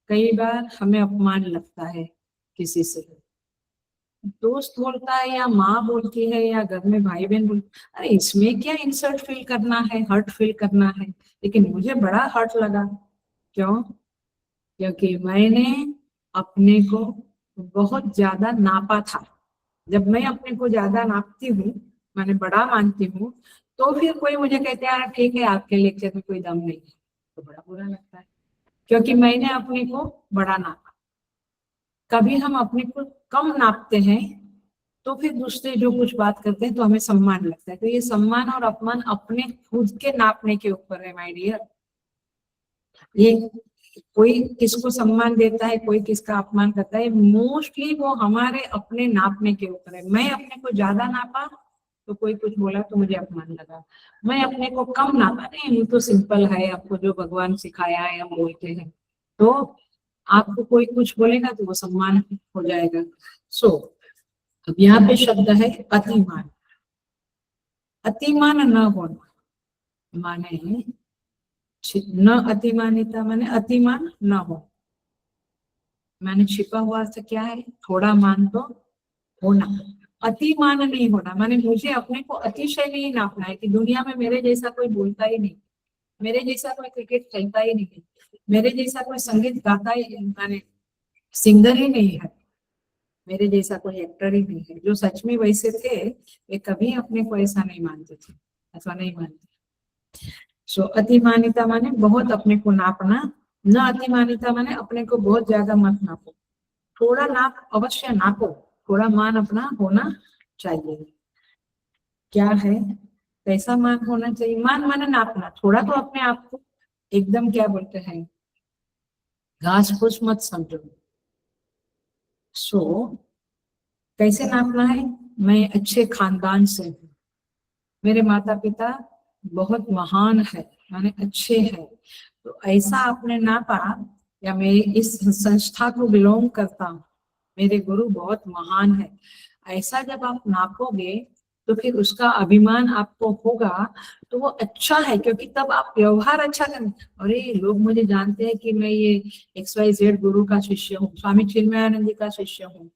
कई बार हमें अपमान लगता है किसी से, दोस्त बोलता है या माँ बोलती है या घर में भाई बहन बोलते, अरे इसमें क्या इंसल्ट फील करना है, हर्ट फील करना है, लेकिन मुझे बड़ा हर्ट लगा। क्यों? क्योंकि मैंने अपने को बहुत ज्यादा नापा था। जब मैं अपने को ज्यादा नापती हूँ, मैंने बड़ा मानती हूँ, तो फिर कोई मुझे कहते हैं यार ठीक है आपके लेक्चर में कोई दम नहीं है, तो बड़ा बुरा लगता है, क्योंकि मैंने अपने को बड़ा नापा। कभी हम अपने को कम नापते हैं तो फिर दूसरे जो कुछ बात करते हैं तो हमें सम्मान लगता है। तो ये सम्मान और अपमान अपने खुद के नापने के ऊपर है माय डियर। ये कोई किसको सम्मान देता है, कोई किसका अपमान करता है, मोस्टली वो हमारे अपने नापने के ऊपर है। मैं अपने को ज्यादा नापा तो कोई कुछ बोला तो मुझे अपमान लगा, मैं अपने को कम नापा, नहीं ये तो सिंपल है, आपको जो भगवान सिखाया है हम बोलते हैं, तो आपको कोई कुछ बोलेगा तो वो सम्मान हो जाएगा। सो अब यहाँ पे शब्द है अतिमान। अतिमान न होना माने न अतिमानिता, माने अतिमान न हो, माने छिपा हुआ अर्थ क्या है, थोड़ा मान तो होना, अतिमान नहीं होना, माने मुझे अपने को अतिशय नहीं नापना है कि दुनिया में मेरे जैसा कोई बोलता ही नहीं, मेरे जैसा कोई क्रिकेट खेलता ही नहीं, मेरे जैसा कोई संगीत गाता ही, माने सिंगर ही नहीं है, मेरे जैसा कोई एक्टर ही नहीं है। जो सच में वैसे थे वे कभी अपने को ऐसा नहीं मानते थे, ऐसा नहीं मानते। सो अतिमानिता माने बहुत अपने को नापना, न अतिमानिता माने अपने को बहुत ज्यादा मत नापो, थोड़ा नाप अवश्य नापो, थोड़ा मान अपना होना चाहिए। क्या है, कैसा मान होना चाहिए? मान माने नापना, थोड़ा तो अपने आप को एकदम क्या बोलते हैं घास फूस मत समझो। सो कैसे नापना है, मैं अच्छे खानदान से हूँ, मेरे माता पिता बहुत महान है, माने अच्छे हैं, तो ऐसा आपने नापा, या मैं इस संस्था को बिलोंग करता हूँ, मेरे गुरु बहुत महान है, ऐसा जब आप नापोगे तो फिर उसका अभिमान आपको होगा, तो वो अच्छा है, क्योंकि तब आप व्यवहार अच्छा करें। अरे लोग मुझे जानते हैं कि मैं ये XYZ गुरु का शिष्य हूँ, स्वामी चिन्मयानंद जी का शिष्य हूँ,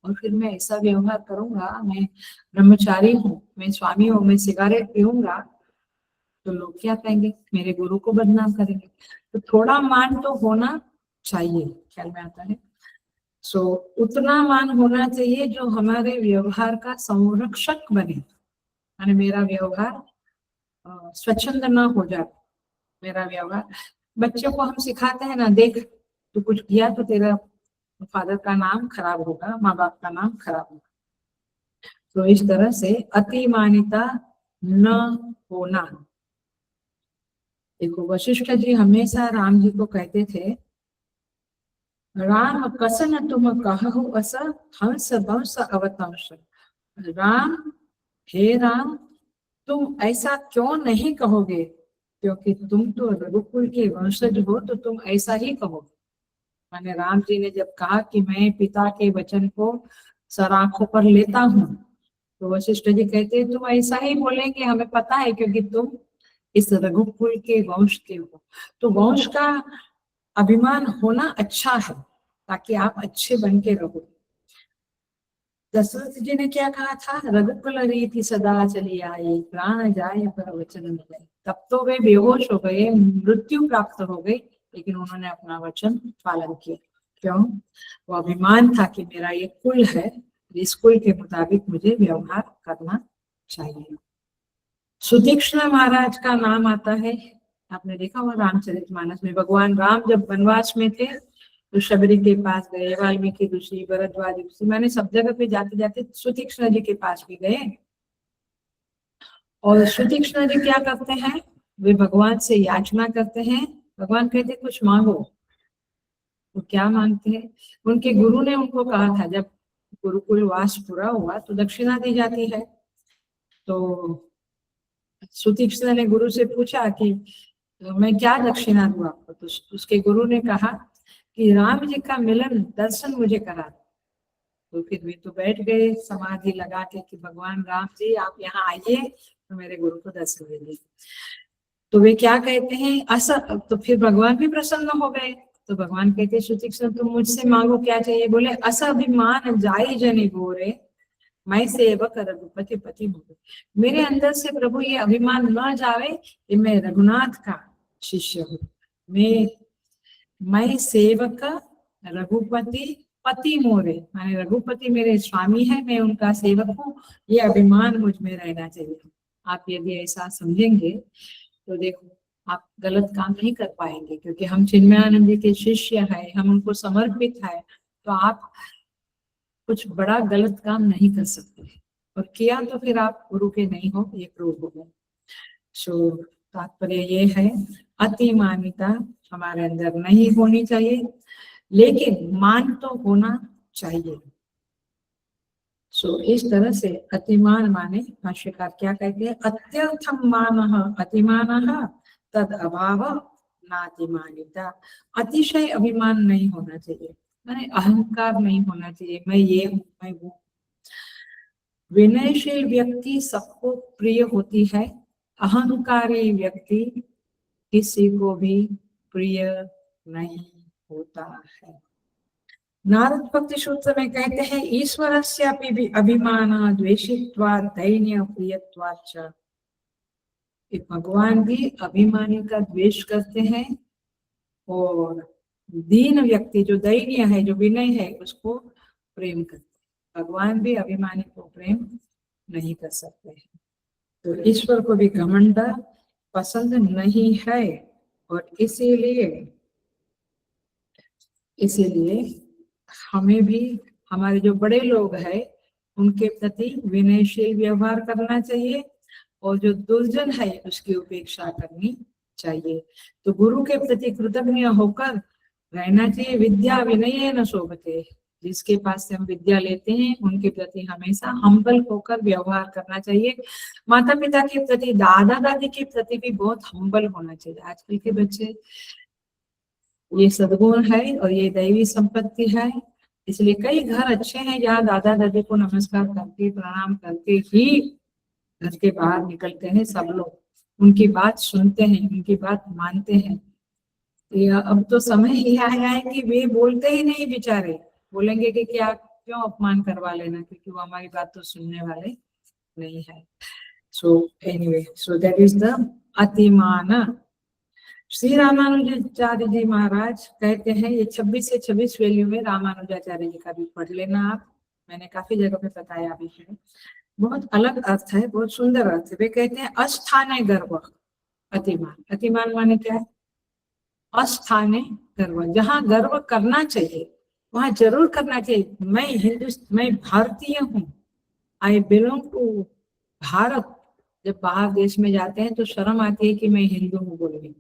और फिर मैं ऐसा व्यवहार करूंगा, मैं ब्रह्मचारी हूँ, मैं स्वामी हूँ, मैं सिगारेट पीऊंगा, तो लोग क्या कहेंगे, मेरे गुरु को बदनाम करेंगे। तो थोड़ा मान तो होना चाहिए, ख्याल में आता है। सो उतना मान होना चाहिए जो हमारे व्यवहार का संरक्षक बने, यानी मेरा व्यवहार स्वच्छंद न हो जाए। मेरा व्यवहार, बच्चों को हम सिखाते हैं ना, देख तू कुछ किया तो तेरा फादर का नाम खराब होगा, माँ बाप का नाम खराब होगा। तो इस तरह से अतिमानिता न होना। देखो वशिष्ठ जी हमेशा राम जी को कहते थे, राम कसन तुम कहु अस हंस बंस अवतंस। राम, हे राम, तुम ऐसा क्यों नहीं कहोगे, क्योंकि तुम तो रघुकुल के वंशज हो, तो तुम ऐसा ही कहोगे। माने राम जी ने जब कहा कि मैं पिता के वचन को सराखों पर लेता हूँ, तो वशिष्ठ जी कहते तुम ऐसा ही बोलेंगे, हमें पता है, क्योंकि तुम इस रघुकुल के वंश के हो। तो वंश का अभिमान होना अच्छा है, ताकि आप अच्छे बन के रहो। दशरथ जी ने क्या कहा था, रघुकुल रीति सदा चली आई, प्राण जाए पर वचन न जाए। तब तो वे बेहोश हो गए, मृत्यु प्राप्त हो गई, लेकिन उन्होंने अपना वचन पालन किया। क्यों? वो अभिमान था कि मेरा ये कुल है, इस कुल के मुताबिक मुझे व्यवहार करना चाहिए। सुतीक्ष्ण महाराज का नाम आता है, आपने देखा होगा रामचरितमानस में। भगवान राम जब वनवास में थे तो शबरी के पास गए, वाल्मीकि ऋषि, भरद्वाज ऋषि, मैंने सब जगह पे जाते जाते सुतीक्ष्ण जी के पास भी गए। और सुतीक्ष्ण जी क्या करते हैं, वे भगवान से याचना करते हैं। भगवान कहते हैं कुछ मांगो। वो क्या मांगते हैं? उनके गुरु ने उनको कहा था जब गुरुकुल वास पूरा हुआ तो दक्षिणा दी जाती है। तो सुतीक्ष्ण ने गुरु से पूछा कि मैं क्या दक्षिणा दूं आपको? तो उसके गुरु ने कहा कि राम जी का मिलन दर्शन मुझे करा दो। तो फिर वे तो बैठ गए समाधि लगा के कि भगवान राम जी आप यहाँ आइए तो मेरे गुरु को दर्शन दीजिए। तो वे क्या कहते हैं तो फिर भगवान भी प्रसन्न हो गए। तो भगवान कहते हैं सुतीक्ष्ण तुम मुझसे मांगो क्या चाहिए? बोले असभिमान जाई जनि गोरे मैं सेवक रघुपति पति मोरे। मेरे अंदर से प्रभु ये अभिमान न जावे कि मैं रघुनाथ का शिष्य हूँ, मैं सेवक रघुपति पति मोरे, माने रघुपति मेरे स्वामी है, मैं उनका सेवक हूँ, ये अभिमान मुझ में रहना चाहिए। आप यदि ऐसा समझेंगे तो देखो आप गलत काम नहीं कर पाएंगे, क्योंकि हम चिन्मयानंद जी के शिष्य है, हम उनको समर्पित है, तो आप कुछ बड़ा गलत काम नहीं कर सकते, और किया तो फिर आप गुरु के नहीं हो, ये प्रूव हो गया। सो तात्पर्य ये है अतिमानिता हमारे अंदर नहीं होनी चाहिए, लेकिन मान तो होना चाहिए। सो इस तरह से अतिमान माने भाष्यकार क्या कहते हैं? अत्यर्थम मानः अतिमानः तद अभाव नातिमानिता। अतिशय अभिमान नहीं होना चाहिए, माने अहंकार नहीं होना चाहिए, मैं ये हूँ मैं वो। विनयशील व्यक्ति सबको प्रिय होती है, अहंकारी व्यक्ति किसी को भी प्रिय नहीं होता है। नारद भक्ति सूत्र में कहते हैं ईश्वरस्यापि भी अभिमान द्वेषित्वात् दैन्य प्रियत्वाच्च। भगवान भी अभिमानी का द्वेष करते हैं, और दीन व्यक्ति जो दैन्य है, जो विनय है, उसको प्रेम करते हैं। भगवान भी अभिमानी को प्रेम नहीं कर सकते हैं। तो ईश्वर को भी घमंड पसंद नहीं है, और इसीलिए हमें भी हमारे जो बड़े लोग हैं उनके प्रति विनयशील व्यवहार करना चाहिए, और जो दुर्जन है उसकी उपेक्षा करनी चाहिए। तो गुरु के प्रति कृतज्ञ होकर रहना चाहिए। विद्या विनय न शोभते, जिसके पास से हम विद्या लेते हैं उनके प्रति हमेशा हम्बल होकर व्यवहार करना चाहिए। माता पिता के प्रति, दादा दादी के प्रति भी बहुत हम्बल होना चाहिए। आजकल के बच्चे, ये सद्गुण है और ये दैवी संपत्ति है, इसलिए कई घर अच्छे हैं जहाँ दादा दादी को नमस्कार करके प्रणाम करके ही घर के बाहर निकलते हैं सब लोग, उनकी बात सुनते हैं, उनकी बात मानते हैं। अब तो समय ही आया है कि वे बोलते ही नहीं, बेचारे बोलेंगे कि क्या क्यों अपमान करवा लेना, क्योंकि वो हमारी बात तो सुनने वाले नहीं है। So anyway, so that is the अतिमान। श्री रामानुजाचार्य जी महाराज कहते हैं, ये 26 से 26 वैल्यू में रामानुजाचार्य जी का भी पढ़ लेना आप, मैंने काफी जगह पे बताया भी है। बहुत अलग अर्थ है, बहुत सुंदर अर्थ है। वे कहते हैं अस्थाने गर्व अतिमान। अतिमान माने क्या है? अस्थाने गर्व, जहाँ गर्व करना चाहिए वहां जरूर करना चाहिए। मैं भारतीय हूँ, आई बिलोंग टू भारत। जब बाहर देश में जाते हैं तो शर्म आती है कि मैं हिंदू हूँ बोलने में,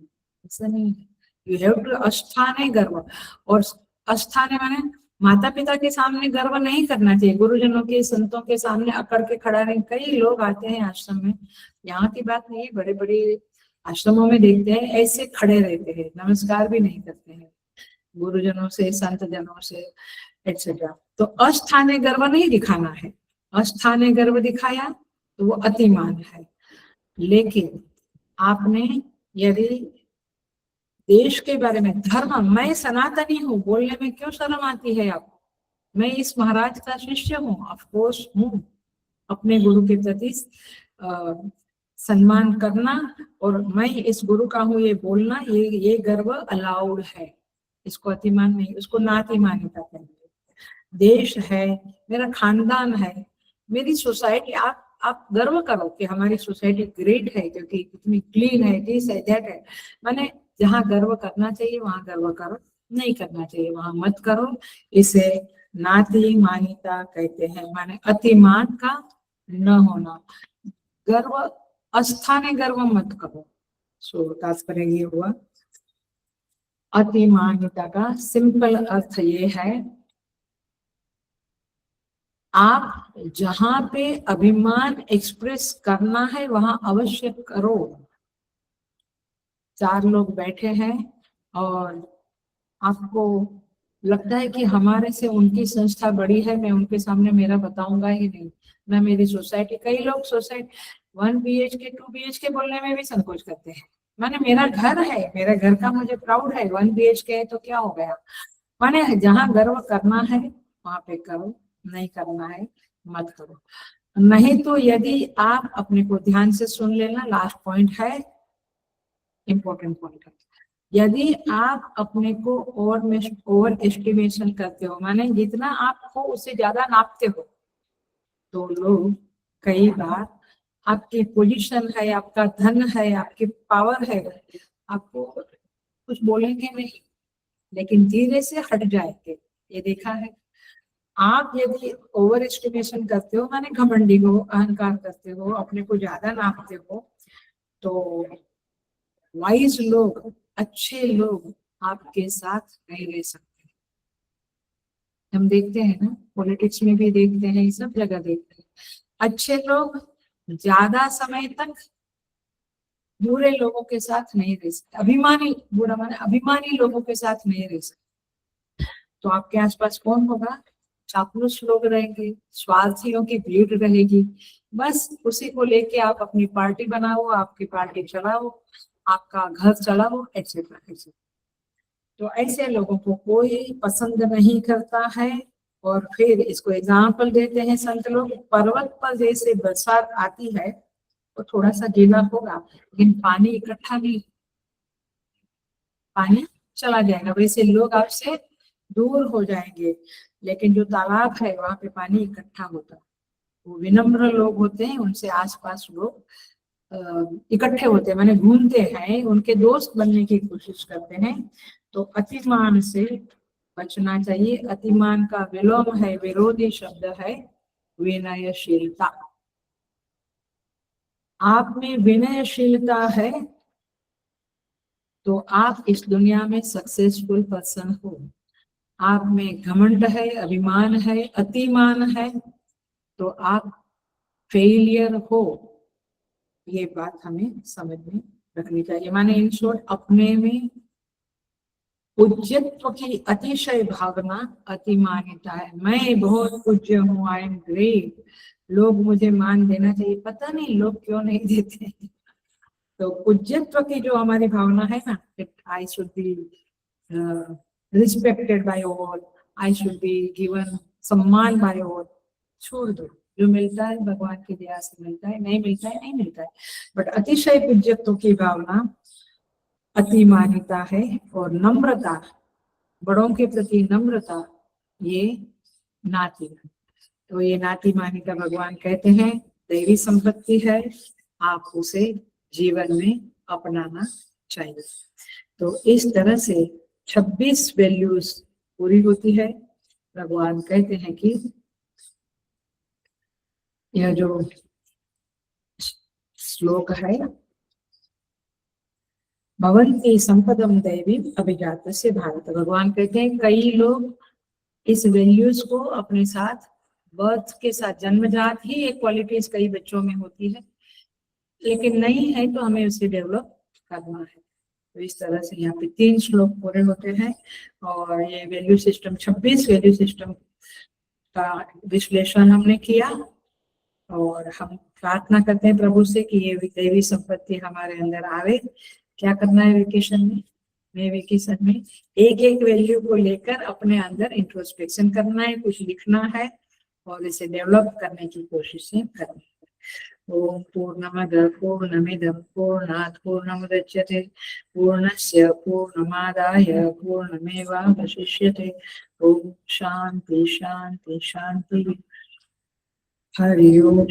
ऐसा नहीं है। यू हैव टू अस्थाने गर्व। और अस्थाने माने माता पिता के सामने गर्व नहीं करना चाहिए, गुरुजनों के संतों के सामने अकड़ के खड़ा नहीं। कई लोग आते हैं आश्रम में, यहाँ की बात नहीं, बड़े बड़े आश्रमों में देखते हैं ऐसे खड़े रहते हैं, नमस्कार भी नहीं करते हैं गुरुजनों से, संत जनों से, एक्सेट्रा। तो अस्थाने गर्व नहीं दिखाना है। अस्थाने गर्व दिखाया तो वो अतिमान है। लेकिन आपने यदि देश के बारे में, धर्म, मैं सनातनी हूँ बोलने में क्यों शर्म आती है आपको? मैं इस महाराज का शिष्य हूँ, ऑफकोर्स हूँ। अपने गुरु के प्रति सम्मान करना और मैं इस गुरु का हूँ ये बोलना, ये गर्व अलाउड है। इसको अतिमान नहीं, उसको नातिमानिता कहते हैं। देश है, मेरा खानदान है, मेरी सोसाइटी, आप गर्व करो कि हमारी सोसाइटी ग्रेट है, क्योंकि कितनी क्लीन है, दिस है, दैट है। माने जहाँ गर्व करना चाहिए वहां गर्व करो, नहीं करना चाहिए वहां मत करो। इसे नातिमानिता कहते हैं, माने अतिमान का न होना। गर्व, अस्थाने गर्व मत करो। सो तात्पर्य ये हुआ, अतिमान्यता का सिंपल अर्थ ये है, आप जहां पे अभिमान एक्सप्रेस करना है वहां अवश्य करो। 4 लोग बैठे हैं और आपको लगता है कि हमारे से उनकी संस्था बड़ी है, मैं उनके सामने मेरा बताऊंगा ही नहीं, मैं मेरी सोसाइटी, कई लोग सोसाइटी 1 BHK 2 BHK बोलने में भी संकोच करते हैं। माने मेरा घर है, मेरे घर का मुझे प्राउड है, 1 BHK है तो क्या हो गया। माने जहां गर्व करना है वहां पे करो, नहीं करना है मत करो। नहीं तो यदि आप अपने को ध्यान से सुन लेना, लास्ट पॉइंट है, इंपॉर्टेंट पॉइंट है, यदि आप अपने को ओवर एस्टिमेशन करते हो, माने जितना आप हो उससे ज्यादा नापते हो, तो लोग कई बार आपकी पोजीशन है, आपका धन है, आपकी पावर है, आपको कुछ बोलेंगे नहीं, लेकिन धीरे से हट जाएंगे। ये देखा है। आप यदि ओवर एस्टिमेशन करते हो, माने घमंडी हो, अहंकार करते हो, अपने को ज्यादा नापते हो, तो वाइज लोग, अच्छे लोग आपके साथ नहीं रह सकते। हम देखते हैं ना, पॉलिटिक्स में भी देखते हैं, सब जगह देखते हैं, अच्छे लोग ज्यादा समय तक बुरे लोगों के साथ नहीं रह सकते, अभिमानी, बुरा माने अभिमानी लोगों के साथ नहीं रह सकते। तो आपके आसपास कौन होगा? चापलूस लोग रहेंगे, स्वार्थियों की भीड़ रहेगी, बस उसी को लेके आप अपनी पार्टी बनाओ, आपकी पार्टी चलाओ, आपका घर चलाओ, एक्सेट्रा एक्सेट्रा। तो ऐसे लोगों को कोई पसंद नहीं करता है। और फिर इसको एग्जाम्पल देते हैं संत लोग, पर्वत पर जैसे बरसात आती है तो थोड़ा सा गीला होगा, लेकिन पानी इकट्ठा नहीं, पानी चला जाएगा, वैसे लोग आपसे दूर हो जाएंगे, लेकिन जो तालाब है वहां पे पानी इकट्ठा होता है। वो विनम्र लोग होते हैं, उनसे आसपास लोग इकट्ठे होते हैं, माने घूमते हैं, उनके दोस्त बनने की कोशिश करते हैं। तो अतिमान से बचना चाहिए। अतिमान का विलोम है, विरोधी शब्द है विनयशीलता। आप में विनयशीलता है तो आप इस दुनिया में सक्सेसफुल पर्सन हो। आप में घमंड है, अभिमान है, अतिमान है, तो आप फेलियर हो। ये बात हमें समझ में रखनी चाहिए। माने इन शॉर्ट, अपने में पूज्यत्व की अतिशय भावना अतिमान्यता है। मैं बहुत पूज्य हूँ, आई एम ग्रेट, लोग मुझे मान देना चाहिए, पता नहीं लोग क्यों नहीं देते। तो पूज्यत्व की जो हमारी भावना है ना, I should be respected by all, I should be given सम्मान बाय ऑल, छोड़ दो। जो मिलता है भगवान की दया से मिलता है, नहीं मिलता है नहीं मिलता है। बट अतिशय पूज्यत्व की भावना अतिमान्यता है। और नम्रता, बड़ों के प्रति नम्रता, ये नाती। तो ये नाती मान्यता भगवान कहते हैं दैवी संपत्ति है, आप उसे जीवन में अपनाना चाहिए। तो इस तरह से 26 वैल्यूज पूरी होती है। भगवान कहते हैं कि यह जो श्लोक है, भवन्ति संपदम दैवी अभिजात से भारत, भगवान कहते हैं कई लोग इस वैल्यूज को अपने साथ बर्थ के साथ, जन्मजात ही ये क्वालिटीज कई बच्चों में होती है, लेकिन नहीं है तो हमें उसे डेवलप करना है। तो इस तरह से यहाँ पे 3 श्लोक पूरे होते हैं। और ये वैल्यू सिस्टम, 26 वैल्यू सिस्टम का विश्लेषण हमने किया। और हम प्रार्थना करते हैं प्रभु से कि ये दैवी संपत्ति हमारे अंदर आवे। क्या करना है वेकेशन में? वेकेशन में एक एक वैल्यू को लेकर अपने अंदर इंट्रोस्पेक्शन करना है, कुछ लिखना है और इसे डेवलप करने की कोशिशें करनी है। ओम पूर्णमद पूर्णमिदं पूर्णात् पूर्णमुदच्यते पूर्णस्य पूर्णमादाय पूर्णमेवावशिष्यते। ओम शांति शांति शांति। हरि ओम।